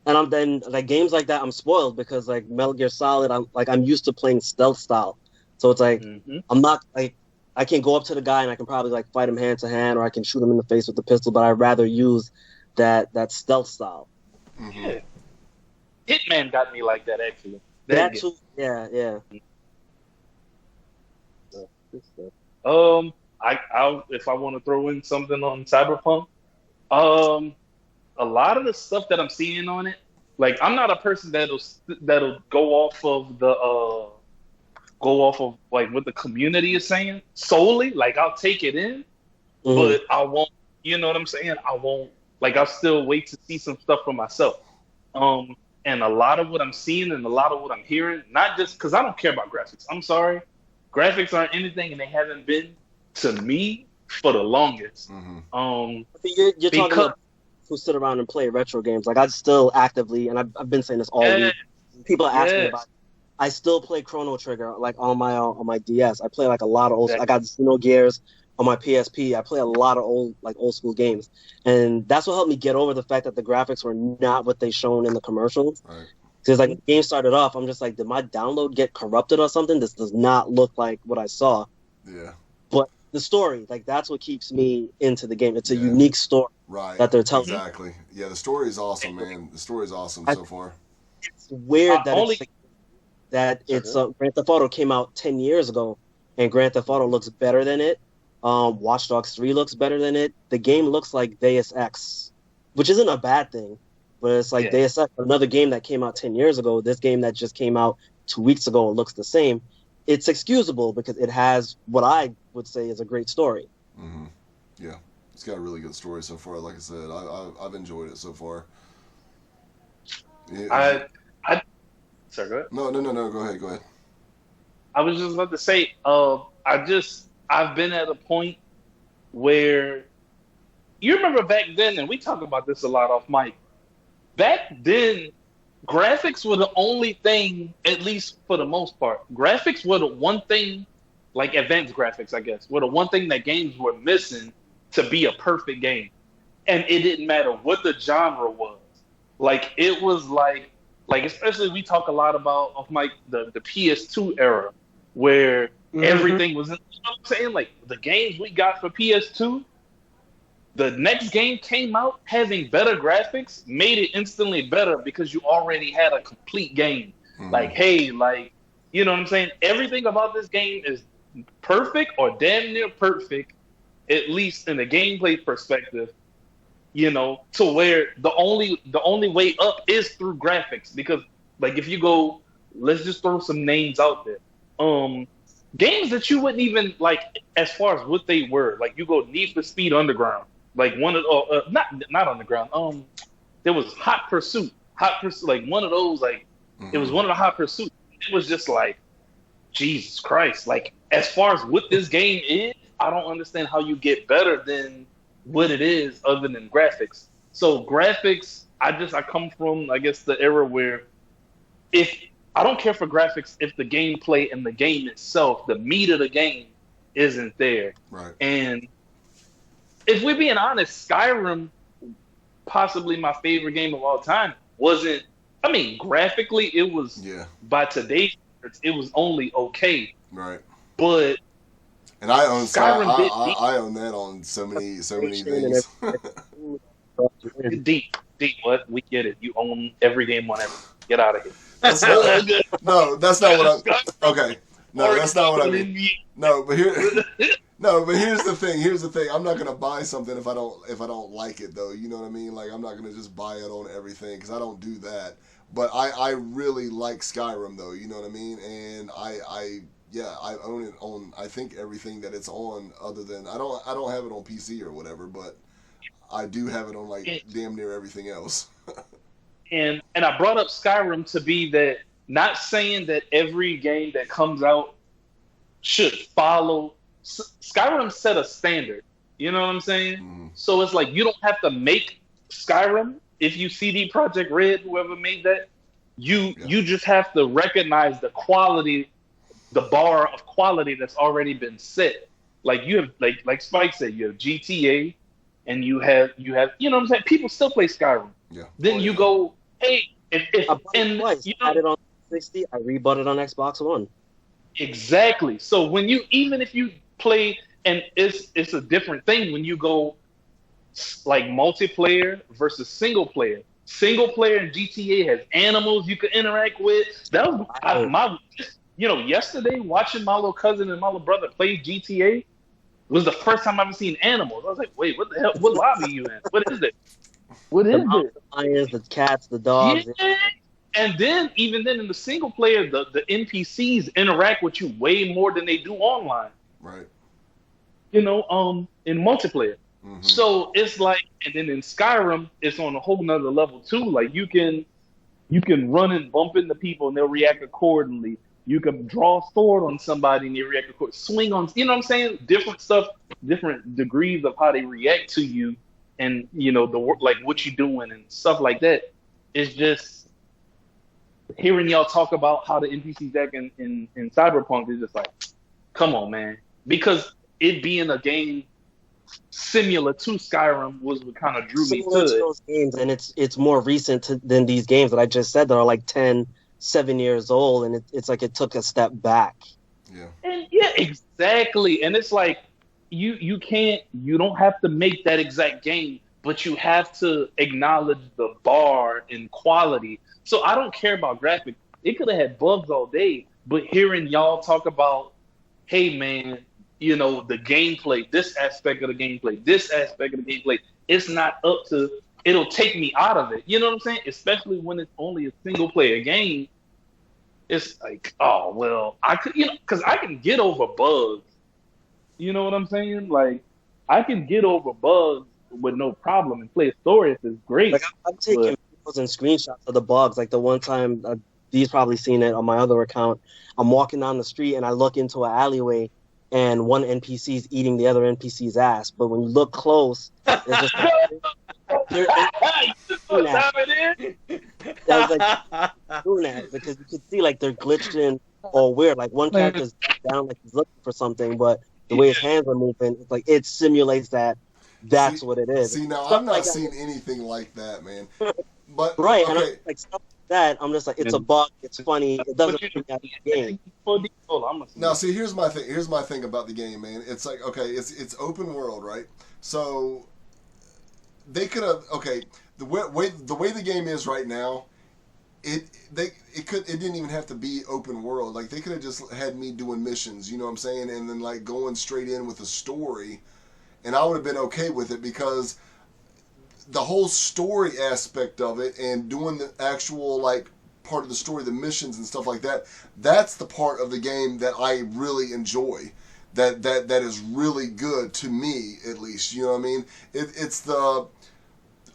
And I'm then like games like that I'm spoiled because like Metal Gear Solid I'm used to playing stealth style. So it's like I'm not like I can go up to the guy and I can probably like fight him hand to hand or I can shoot him in the face with the pistol, but I'd rather use that stealth style. Mm-hmm. Yeah. Hitman got me like that actually. That too, yeah. I'll if I want to throw in something on Cyberpunk, a lot of the stuff that I'm seeing on it, like I'm not a person that'll go off of like what the community is saying solely. Like I'll take it in, but I won't. You know what I'm saying? I won't. Like I'll still wait to see some stuff for myself. And a lot of what I'm seeing and a lot of what I'm hearing, not just because I don't care about graphics. I'm sorry, graphics aren't anything, and they haven't been to me for the longest. Mm-hmm. You're talking about who sit around and play retro games. Like I still actively, and I've been saying this all week. People are asking about it. I still play Chrono Trigger like on my DS. I play like a lot of old. I got Xenogears on my PSP. I play a lot of old school games, and that's what helped me get over the fact that the graphics were not what they shown in the commercials. Right. Because like when the game started off, I'm just like, did my download get corrupted or something? This does not look like what I saw. Yeah. But the story, like that's what keeps me into the game. It's a unique story that they're telling. Exactly. Yeah, the story is awesome, man. The story is awesome so far. It's weird that Grand Theft Auto came out 10 years ago, and Grand Theft Auto looks better than it. Watch Dogs 3 looks better than it. The game looks like Deus Ex, which isn't a bad thing, but it's like Deus Ex, another game that came out 10 years ago. This game that just came out 2 weeks ago and looks the same. It's excusable because it has what I would say is a great story. Mm-hmm. Yeah, it's got a really good story so far. Like I said, I've enjoyed it so far. Yeah. Sorry, go ahead. No. Go ahead. I was just about to say, I've been at a point where you remember back then, and we talk about this a lot off mic. Back then, graphics were the only thing, at least for the most part. Graphics were the one thing, like advanced graphics, I guess, were the one thing that games were missing to be a perfect game. And it didn't matter what the genre was. Like, it was like especially we talk a lot about of like the PS2 era where everything was, you know what I'm saying? Like the games we got for PS2, the next game came out having better graphics, made it instantly better because you already had a complete game. Like, hey, like, you know what I'm saying? Everything about this game is perfect or damn near perfect, at least in the gameplay perspective. You know, to where the only way up is through graphics, because like if you go, let's just throw some names out there. Games that you wouldn't even like as far as what they were. Like you go Need for Speed Underground, like one of not Underground. There was Hot Pursuit, like one of those. Like it was one of the Hot Pursuit. It was just like Jesus Christ. Like as far as what this game is, I don't understand how you get better than what it is other than graphics. So graphics, I come from, I guess, the era where if I don't care for graphics if the gameplay and the game itself, the meat of the game isn't there. Right. And if we're being honest, Skyrim, possibly my favorite game of all time, wasn't I mean, graphically, it was by today's standards, it was only okay. Right. But and I own Skyrim. I own that on so many things. Deep. What? We get it. You own every game on everything. Get out of here. No, that's not what I. Okay. No, that's not what I mean. No, but here's the thing. Here's the thing. I'm not gonna buy something if I don't like it, though. You know what I mean? Like, I'm not gonna just buy it on everything because I don't do that. But I really like Skyrim, though. You know what I mean? And I own it on, I think, everything that it's on. Other than I don't have it on PC or whatever, but I do have it on like damn near everything else. and I brought up Skyrim to be that. Not saying that every game that comes out should follow. Skyrim set a standard. You know what I'm saying? Mm. So it's like you don't have to make Skyrim if you CD Projekt Red, whoever made that. You just have to recognize the quality, the bar of quality that's already been set. Like you have, like Spike said, you have GTA, and you have you know what I'm saying. People still play Skyrim. Yeah. Then you go, hey, if and you know, had it on 60, I rebought it on Xbox One. Exactly. So when even if you play, and it's a different thing when you go like multiplayer versus single player. Single player in GTA has animals you can interact with. That was yesterday watching my little cousin and my little brother play GTA was the first time I've ever seen animals. I was like, wait, what the hell? What lobby are you in? What is it? What is it? The lions, the cats, the dogs. Yeah. And then, even then, in the single player, the NPCs interact with you way more than they do online. Right. You know, in multiplayer. Mm-hmm. So it's like, and then in Skyrim, it's on a whole nother level too. Like you can run and bump into people and they'll react accordingly. You can draw a sword on somebody and they react accordingly. Swing on, you know what I'm saying? Different stuff, different degrees of how they react to you, and you know like what you're doing and stuff like that. It's just. Hearing y'all talk about how the NPCs act in Cyberpunk is just like, come on, man. Because it being a game similar to Skyrim was what kind of drew me to those games, and it's more recent than these games that I just said that are like 7 years old, and it's like it took a step back. Yeah. And yeah, exactly. And it's like you don't have to make that exact game, but you have to acknowledge the bar in quality. So I don't care about graphics. It could have had bugs all day, but hearing y'all talk about, hey man, you know, the gameplay, this aspect of the gameplay, it's not up to, it'll take me out of it. You know what I'm saying? Especially when it's only a single player game. It's like, oh, well, I could, you know, because I can get over bugs. You know what I'm saying? Like, I can get over bugs with no problem and play a story if it's great. Like, I'm taking videos and screenshots of the bugs. Like the one time, Dee's probably seen it on my other account. I'm walking down the street and I look into an alleyway and one NPC is eating the other NPC's ass. But when you look close, it's just doing that because you can see like they're glitched in or weird. Like one character's down, like he's looking for something, but the way his hands are moving, it's like it simulates that. That's what it is. See, now I've not seen anything like that, man. But right, okay. And like stuff like that, I'm just like, it's a bug. It's funny. It doesn't bring out the game. Now, see, here's my thing. Here's my thing about the game, man. It's like, okay, it's open world, right? So they could have, okay, the way the game is right now, it didn't even have to be open world. Like they could have just had me doing missions, you know what I'm saying, and then like going straight in with a story. And I would have been okay with it because the whole story aspect of it and doing the actual like part of the story, the missions and stuff like that, that's the part of the game that I really enjoy. That is really good to me, at least. You know what I mean? It's the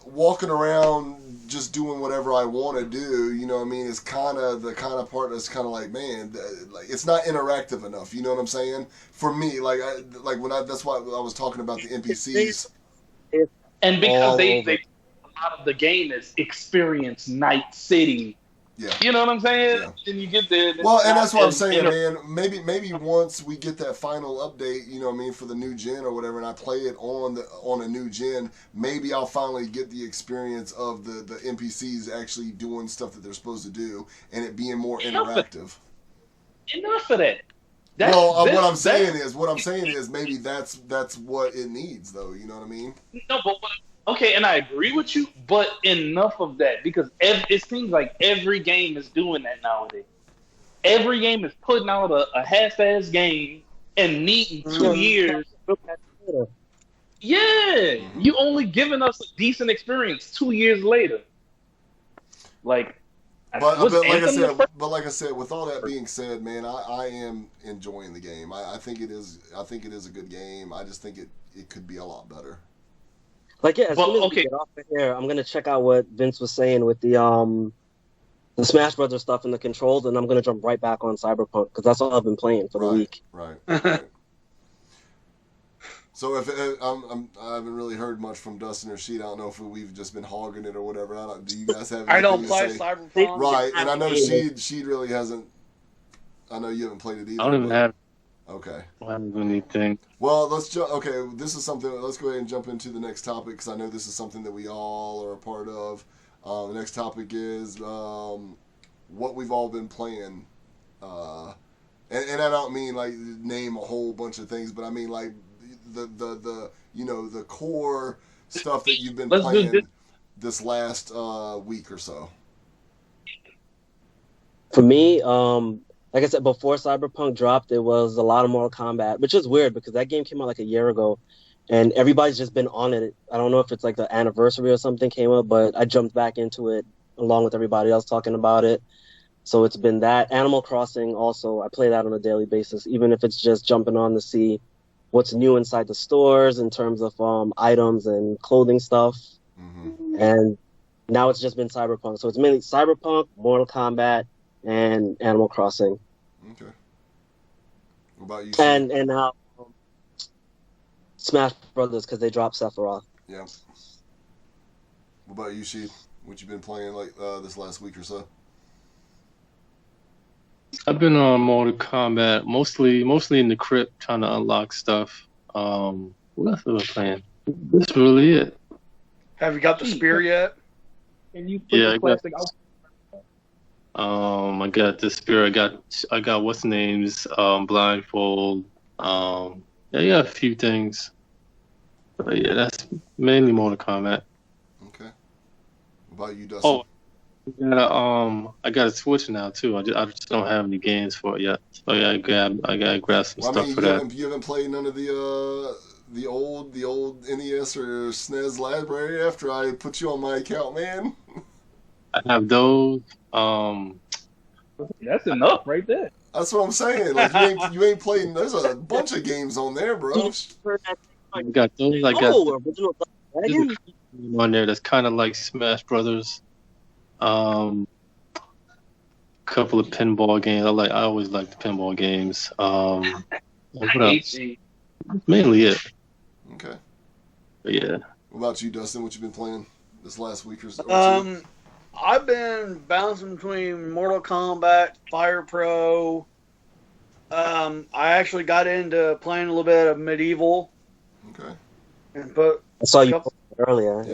walking around just doing whatever I want to do, you know what I mean, is kind of the kind of part that's kind of like, man, like it's not interactive enough, you know what I'm saying? For me, that's why I was talking about the NPCs. And because they a lot of the game is experience Night City, Yeah. You know what I'm saying? Yeah. And you get there. Well, and that's what I'm saying, man. Maybe once we get that final update, you know what I mean, for the new gen or whatever, and I play it on a new gen, maybe I'll finally get the experience of the NPCs actually doing stuff that they're supposed to do, and it being more interactive. Enough of that. What I'm saying is maybe that's what it needs, though. You know what I mean? No, but okay, and I agree with you, but enough of that, because it seems like every game is doing that nowadays. Every game is putting out a half-ass game and needing 2 years. Yeah, you only giving us a decent experience 2 years later. Like I said, with all that being said, man, I am enjoying the game. I think it is a good game. I just think it could be a lot better. Like, yeah, as soon as we get off of here, I'm gonna check out what Vince was saying with the Smash Brothers stuff and the controls, and I'm gonna jump right back on Cyberpunk because that's all I've been playing for the week. Right. So I haven't really heard much from Dustin or Sheet. I don't know if we've just been hogging it or whatever. Do you guys have? I don't play Cyberpunk. Right, and I know Sheet really hasn't. I know you haven't played it either. I don't even have. Okay. I haven't done anything. Well, okay, this is something. Let's go ahead and jump into the next topic because I know this is something that we all are a part of. The next topic is what we've all been playing, and I don't mean like name a whole bunch of things, but I mean like the core stuff that you've been playing this last week or so. For me, like I said, before Cyberpunk dropped, it was a lot of Mortal Kombat, which is weird because that game came out like a year ago, and everybody's just been on it. I don't know if it's like the anniversary or something came up, but I jumped back into it along with everybody else talking about it. So it's been that. Animal Crossing also, I play that on a daily basis, even if it's just jumping on to see what's new inside the stores in terms of items and clothing stuff. Mm-hmm. And now it's just been Cyberpunk. So it's mainly Cyberpunk, Mortal Kombat, and Animal Crossing. Okay. What about you? And now Smash Brothers because they dropped Sephiroth. Yeah. What about you, Sheed? What you been playing like this last week or so? I've been on Mortal Kombat, mostly in the crypt, trying to unlock stuff. What else have I playing? That's really it. Have you got the spear yet? Can you put the plastic out? I got the spear. I got what's the name's blindfold. Yeah, a few things. But yeah, that's mainly Mortal Kombat. Okay. What about you, Dustin? Oh. I got a Switch now too. I just don't have any games for it yet. So yeah, I gotta grab some stuff for that. You haven't played none of the old NES or SNES library after I put you on my account, man. I have those. That's enough right there. That's what I'm saying. Like you ain't playing. There's a bunch of games on there, bro. I got those. I got on there that's kind of like Smash Brothers. Couple of pinball games. I always like the pinball games. What else? Mainly it. Okay. But yeah. What about you, Dustin? What you been playing this last week or so? I've been bouncing between Mortal Kombat, Fire Pro. I actually got into playing a little bit of Medieval. Okay. I saw you earlier.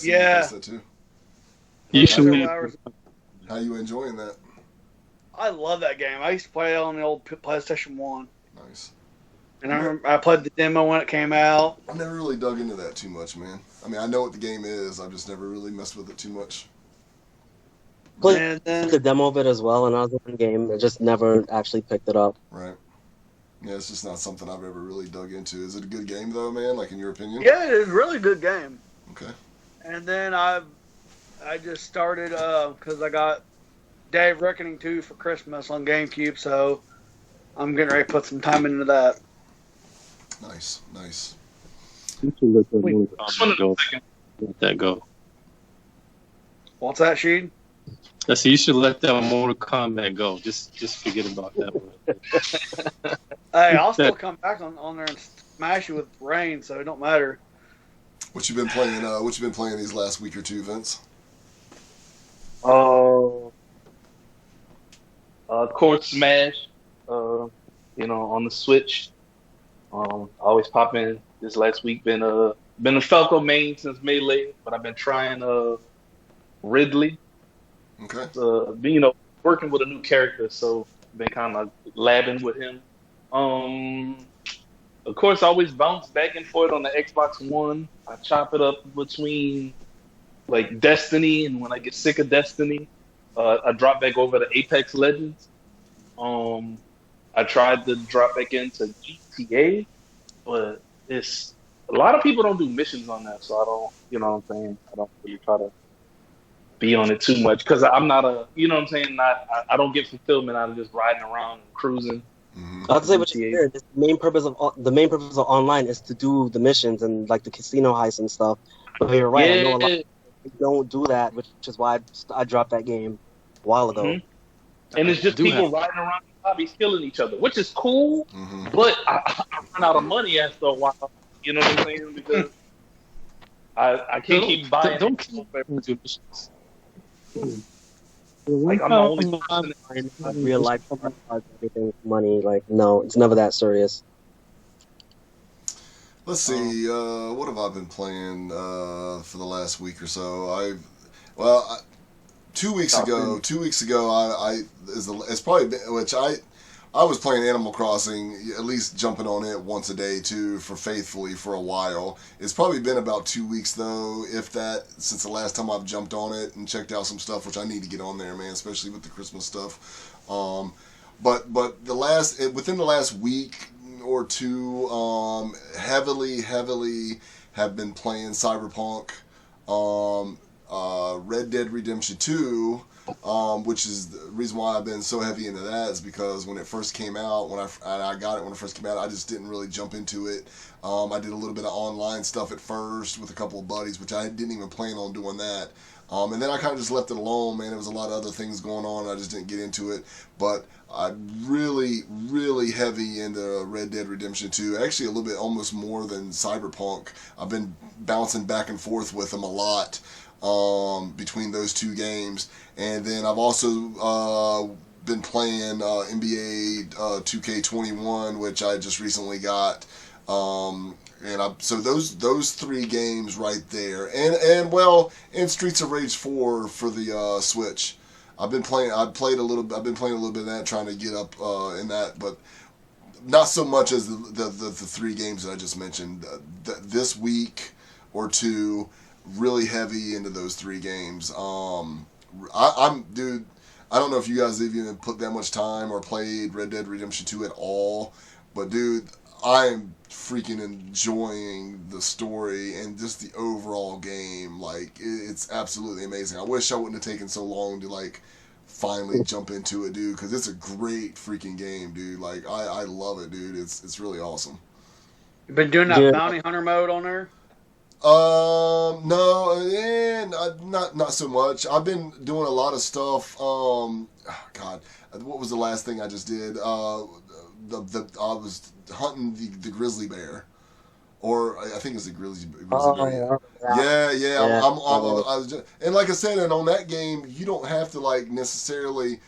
Yeah. That too. How you enjoying that? I love that game. I used to play it on the old PlayStation 1. Nice. And I played the demo when it came out. I never really dug into that too much, man. I mean, I know what the game is. I've just never really messed with it too much. Played the demo of it as well, and I was in the game. I just never actually picked it up. Right. Yeah, it's just not something I've ever really dug into. Is it a good game, though, man? Like, in your opinion? Yeah, it is a really good game. Okay. And then I just started, because I got Day of Reckoning 2 for Christmas on GameCube, so I'm getting ready to put some time into that. Nice. Let that go. What's that, Sheed? I said you should let that Mortal Kombat go. Just forget about that one. Hey, I'll still come back on there and smash you with rain, so it don't matter. What you been playing? What you been playing these last week or two, Vince? Oh, Of course, Smash. On the Switch. Always pop in. This last week been a Falco main since Melee, but I've been trying Ridley. Okay. Working with a new character, so been kind of labbing with him. Of course, I always bounce back and forth on the Xbox One. I chop it up between like Destiny, and when I get sick of Destiny, I drop back over to Apex Legends. I tried to drop back into GTA, but it's a lot of people don't do missions on that, so I don't, you know what I'm saying? I don't really try to be on it too much because I'm not I don't get fulfillment out of just riding around and cruising. Mm-hmm. I'll say what you said. The main purpose of online is to do the missions and like the casino heists and stuff. But you're right. I know a lot of people don't do that, which is why I dropped that game a while ago. Mm-hmm. And it's just people riding around the lobbies killing each other, which is cool. Mm-hmm. But I run out of money after a while. You know what I'm saying? Because I can't keep buying. Don't keep missions. Like I'm the only person in real life, everything money. Like, no, it's never that serious. Let's see. What have I been playing for the last week or so? 2 weeks ago. 2 weeks ago, it's probably been, which I was playing Animal Crossing, at least jumping on it once a day too, faithfully for a while. It's probably been about 2 weeks though, if that, since the last time I've jumped on it and checked out some stuff, which I need to get on there, man, especially with the Christmas stuff. But within the last week or two, heavily have been playing Cyberpunk, Red Dead Redemption 2. Which is the reason why I've been so heavy into that is because when it first came out, when I got it when it first came out, I just didn't really jump into it. I did a little bit of online stuff at first with a couple of buddies, which I didn't even plan on doing that. And then I kind of just left it alone, man. There was a lot of other things going on, and I just didn't get into it. But I'm really, really heavy into Red Dead Redemption 2. Actually, a little bit, almost more than Cyberpunk. I've been bouncing back and forth with them a lot between those two games. And then I've also been playing NBA 2K21, which I just recently got. So those three games right there, and Streets of Rage 4 for the Switch. I've been playing a little bit of that, trying to get up in that, but not so much as the three games that I just mentioned. This week or two, really heavy into those three games. Dude, I don't know if you guys have even put that much time or played Red Dead Redemption 2 at all, but dude, I'm freaking enjoying the story and just the overall game. Like, it's absolutely amazing. I wish I wouldn't have taken so long to, like, finally jump into it, dude, because it's a great freaking game, dude. Like, I love it, dude. It's really awesome. You been doing that bounty hunter mode on there? No, not so much. I've been doing a lot of stuff. God, what was the last thing I just did? I was hunting the grizzly bear, or I think it's the grizzly bear. Yeah. I was just, and like I said, and on that game, you don't have to like necessarily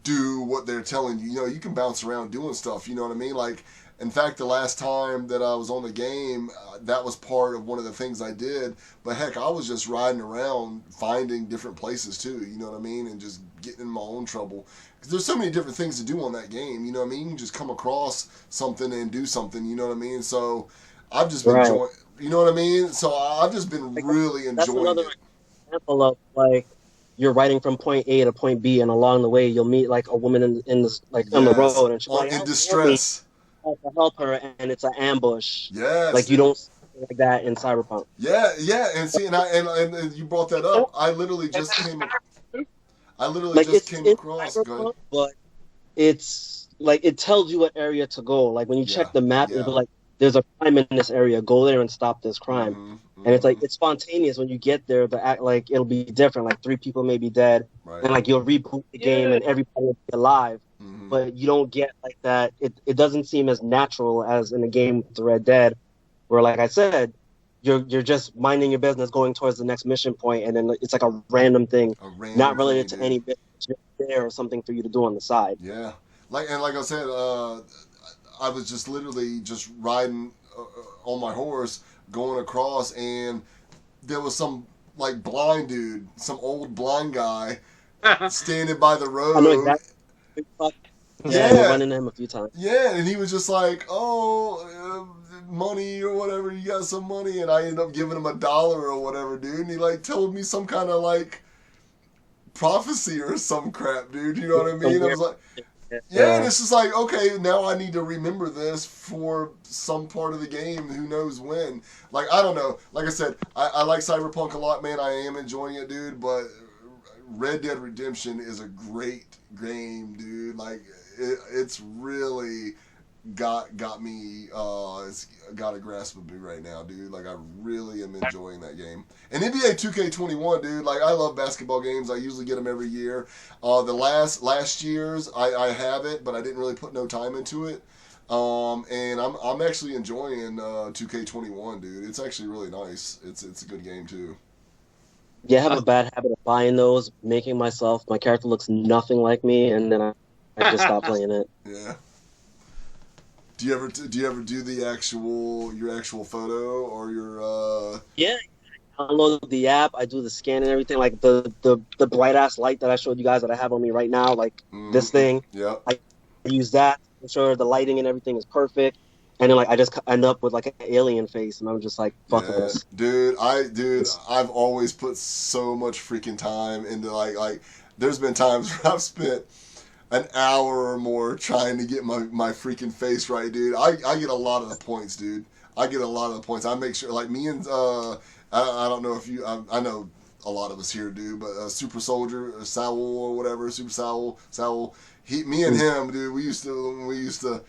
do what they're telling you. You know, you can bounce around doing stuff. You know what I mean? Like, in fact, the last time that I was on the game, that was part of one of the things I did. But heck, I was just riding around, finding different places too, you know what I mean? And just getting in my own trouble. Because there's so many different things to do on that game, you know what I mean? You can just come across something and do something, you know what I mean? So I've just been enjoying, you know what I mean? So I've just been really enjoying it. That's another example of, like, you're riding from point A to point B, and along the way, you'll meet, like, a woman on the road. And she's like, in distress. To help her, and it's an ambush. Yes, like you don't see like that in Cyberpunk. Yeah, and see, and you brought that up. I literally just came across. Cyberpunk, but it's like it tells you what area to go. Like when you check the map, it'll be like, "There's a crime in this area. Go there and stop this crime." Mm-hmm. And it's like it's spontaneous when you get there. The act like it'll be different. Like 3 people may be dead, and like you'll reboot the game, and everybody will be alive. Mm-hmm. But you don't get like that. It doesn't seem as natural as in a game with Red Dead, where, like I said, you're just minding your business, going towards the next mission point, and then it's like a random thing, not related to any mission just there or something for you to do on the side. Yeah, like I said, I was just literally just riding on my horse going across, and there was some like blind dude, some old blind guy standing by the road. I know exactly. Yeah, I've run into him a few times. Yeah, and he was just like, money or whatever, you got some money, and I ended up giving him $1 or whatever, dude, and he like told me some kind of like prophecy or some crap, dude, you know what I mean? I was like, yeah, and it's just like, okay, now I need to remember this for some part of the game, who knows when. Like, I don't know, like I said, I like Cyberpunk a lot, man, I am enjoying it, dude, but Red Dead Redemption is a great game, dude, like, it's really got me, it's got a grasp of me right now, dude. Like, I really am enjoying that game. And NBA 2K21, dude, like, I love basketball games. I usually get them every year. The last year's, I have it, but I didn't really put no time into it. And I'm actually enjoying 2K21, dude. It's actually really nice. It's a good game, too. Yeah, I have a bad habit of buying those, making my character looks nothing like me, and then I just stop playing it. Yeah. Do you ever do your actual photo or your? Yeah, I download the app. I do the scan and everything. Like the bright ass light that I showed you guys that I have on me right now. Like this thing. Yeah. I use that to make sure the lighting and everything is perfect. And then like I just end up with like an alien face, and I'm just like, fuck this. Dude, I've always put so much freaking time into like. There's been times where I've spent an hour or more trying to get my freaking face right, dude. I get a lot of the points, dude. I get a lot of the points. I make sure, like, me and, I don't know if you, I know a lot of us here do, but Super Soldier, Sowell or whatever, Super Sowell, me and him, dude, we used to,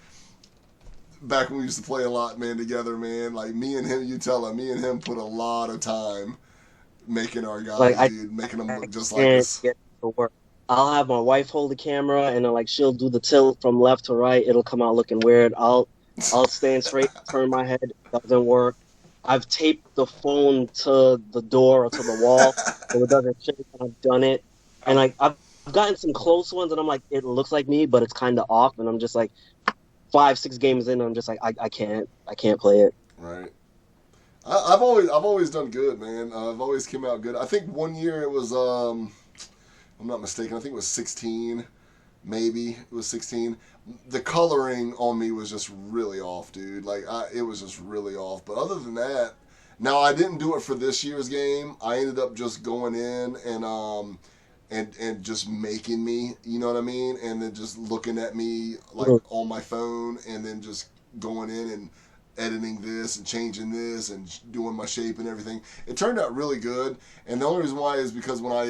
back when we used to play a lot, man, together, man, like, me and him, me and him put a lot of time making our guys, like, dude, making them look just like us. Get to work. I'll have my wife hold the camera, and then like she'll do the tilt from left to right. It'll come out looking weird. I'll stand straight, turn my head. It doesn't work. I've taped the phone to the door or to the wall, so it doesn't shake. I've done it, and like I've gotten some close ones, and I'm like, it looks like me, but it's kind of off, and I'm just like 5-6 games in, and I'm just like, I can't play it. Right. I've always done good, man. I've always came out good. I think one year it was I'm not mistaken, I think it was 16, maybe. It was 16. The coloring on me was just really off, dude. Like, it was just really off. But other than that, now I didn't do it for this year's game. I ended up just going in and just making me, you know what I mean? And then just looking at me, like, on my phone, and then just going in and editing this and changing this and doing my shape and everything. It turned out really good, and the only reason why is because when I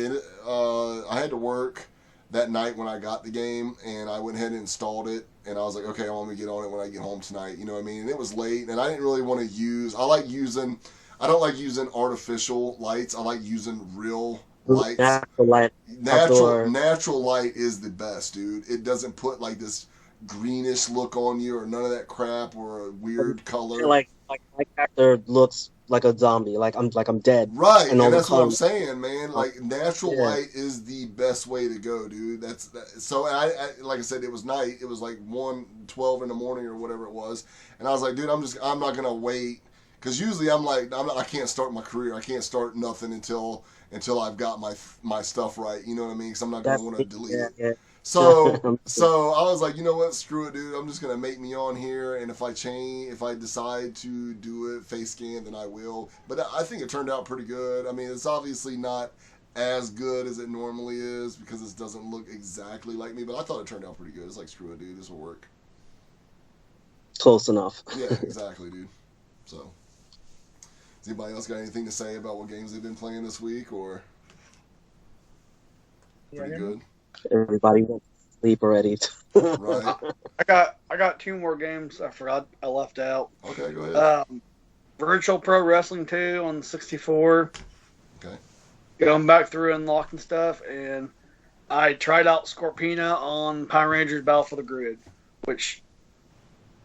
had to work that night when I got the game, and I went ahead and installed it, and I was like, okay, I want to get on it when I get home tonight, you know what I mean? And it was late, and I didn't really want to use, I don't like using artificial lights. I like using real lights. Natural light is the best, dude. It doesn't put like this greenish look on you or none of that crap or a weird color. Like my character looks like a zombie, like I'm dead. Right, and that's what I'm saying, man. Like, natural light is the best way to go, dude. So I like I said, it was night. It was like 1:12 in the morning or whatever it was, and I was like, dude, I'm not gonna wait, because usually I can't start my career. I can't start nothing until I've got my stuff right. You know what I mean? Because I'm not gonna want to delete it. Yeah. So I was like, you know what, screw it, dude. I'm just gonna make me on here, and if I decide to do it face scan, then I will. But I think it turned out pretty good. I mean, it's obviously not as good as it normally is because it doesn't look exactly like me, but I thought it turned out pretty good. It's like, screw it, dude. This will work. Close enough. Yeah, exactly, dude. So, has anybody else got anything to say about what games they've been playing this week, or pretty good? Everybody went to sleep already. Right. I got 2 more games I forgot I left out. Okay, go ahead. Virtual Pro Wrestling 2 on 64. Okay. Going back through unlocking stuff, and I tried out Scorpina on Power Rangers Battle for the Grid, which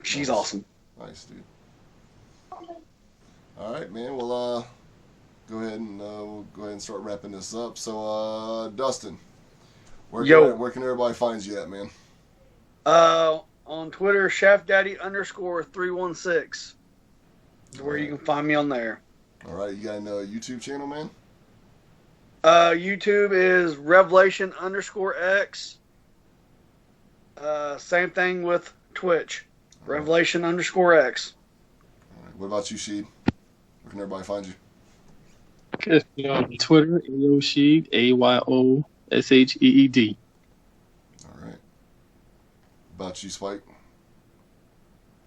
she's awesome. Nice, dude. All right, man. Well, we'll go ahead and start wrapping this up. So, Dustin, Where can everybody find you at, man? On Twitter, ShaftDaddy_316 is where you can find me on there. All right, you got a YouTube channel, man? YouTube is Revelation_X. Same thing with Twitch, Revelation_X. All right. What about you, Sheed? Where can everybody find you? Catch me on Twitter, Ayosheed, AYOSHEED. All right. About you, Spike?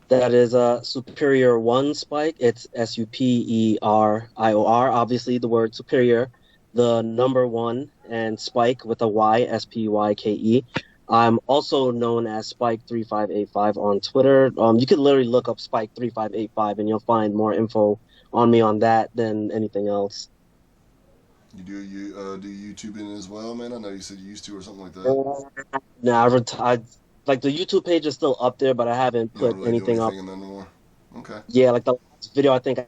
That is Superior One Spike. It's SUPERIOR. Obviously, the word superior, the number one, and Spike with a Y, SPYKE. I'm also known as Spike3585 on Twitter. You could literally look up Spike3585 and you'll find more info on me on that than anything else. You do YouTubing as well, man? I know you said you used to or something like that. Nah, like the YouTube page is still up there, but I haven't put really anything up. Anymore. Okay. Yeah, like the last video I think I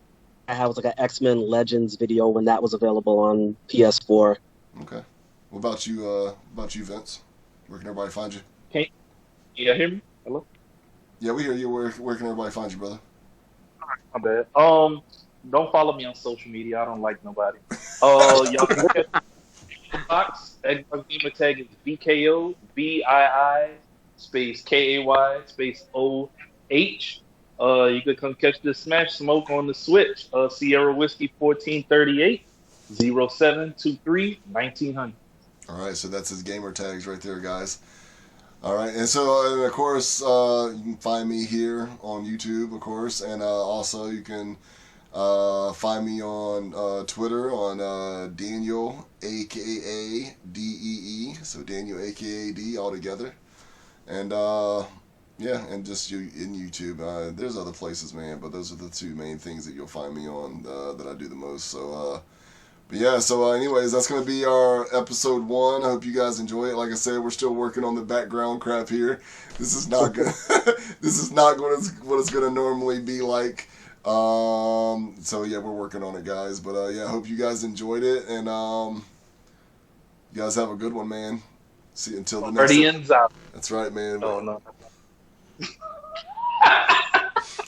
had was like an X-Men Legends video when that was available on PS4. Okay. What about you, Vince? Where can everybody find you? Can you hear me? Hello? Yeah, we hear you. Where can everybody find you, brother? My bad. Don't follow me on social media. I don't like nobody. Y'all can catch Xbox. Xbox gamer tag is BKO BII space KAY space OH. You could come catch the Smash Smoke on the Switch. Sierra Whiskey 1438 0723 1900. All right, so that's his gamer tags right there, guys. All right, and of course, you can find me here on YouTube, of course, and also you can find me on Twitter on Daniel, aka DEE, so Daniel, aka D, all together, and and just you in YouTube. There's other places, man, but those are the two main things that you'll find me on that I do the most. So. But yeah, so anyways, that's going to be our episode 1. I hope you guys enjoy it. Like I said, we're still working on the background crap here. This is not good. This is not what it's going to normally be like. So yeah, we're working on it, guys. But I hope you guys enjoyed it, and you guys have a good one, man. See you until the next. Guardians out. That's right, man. Oh no.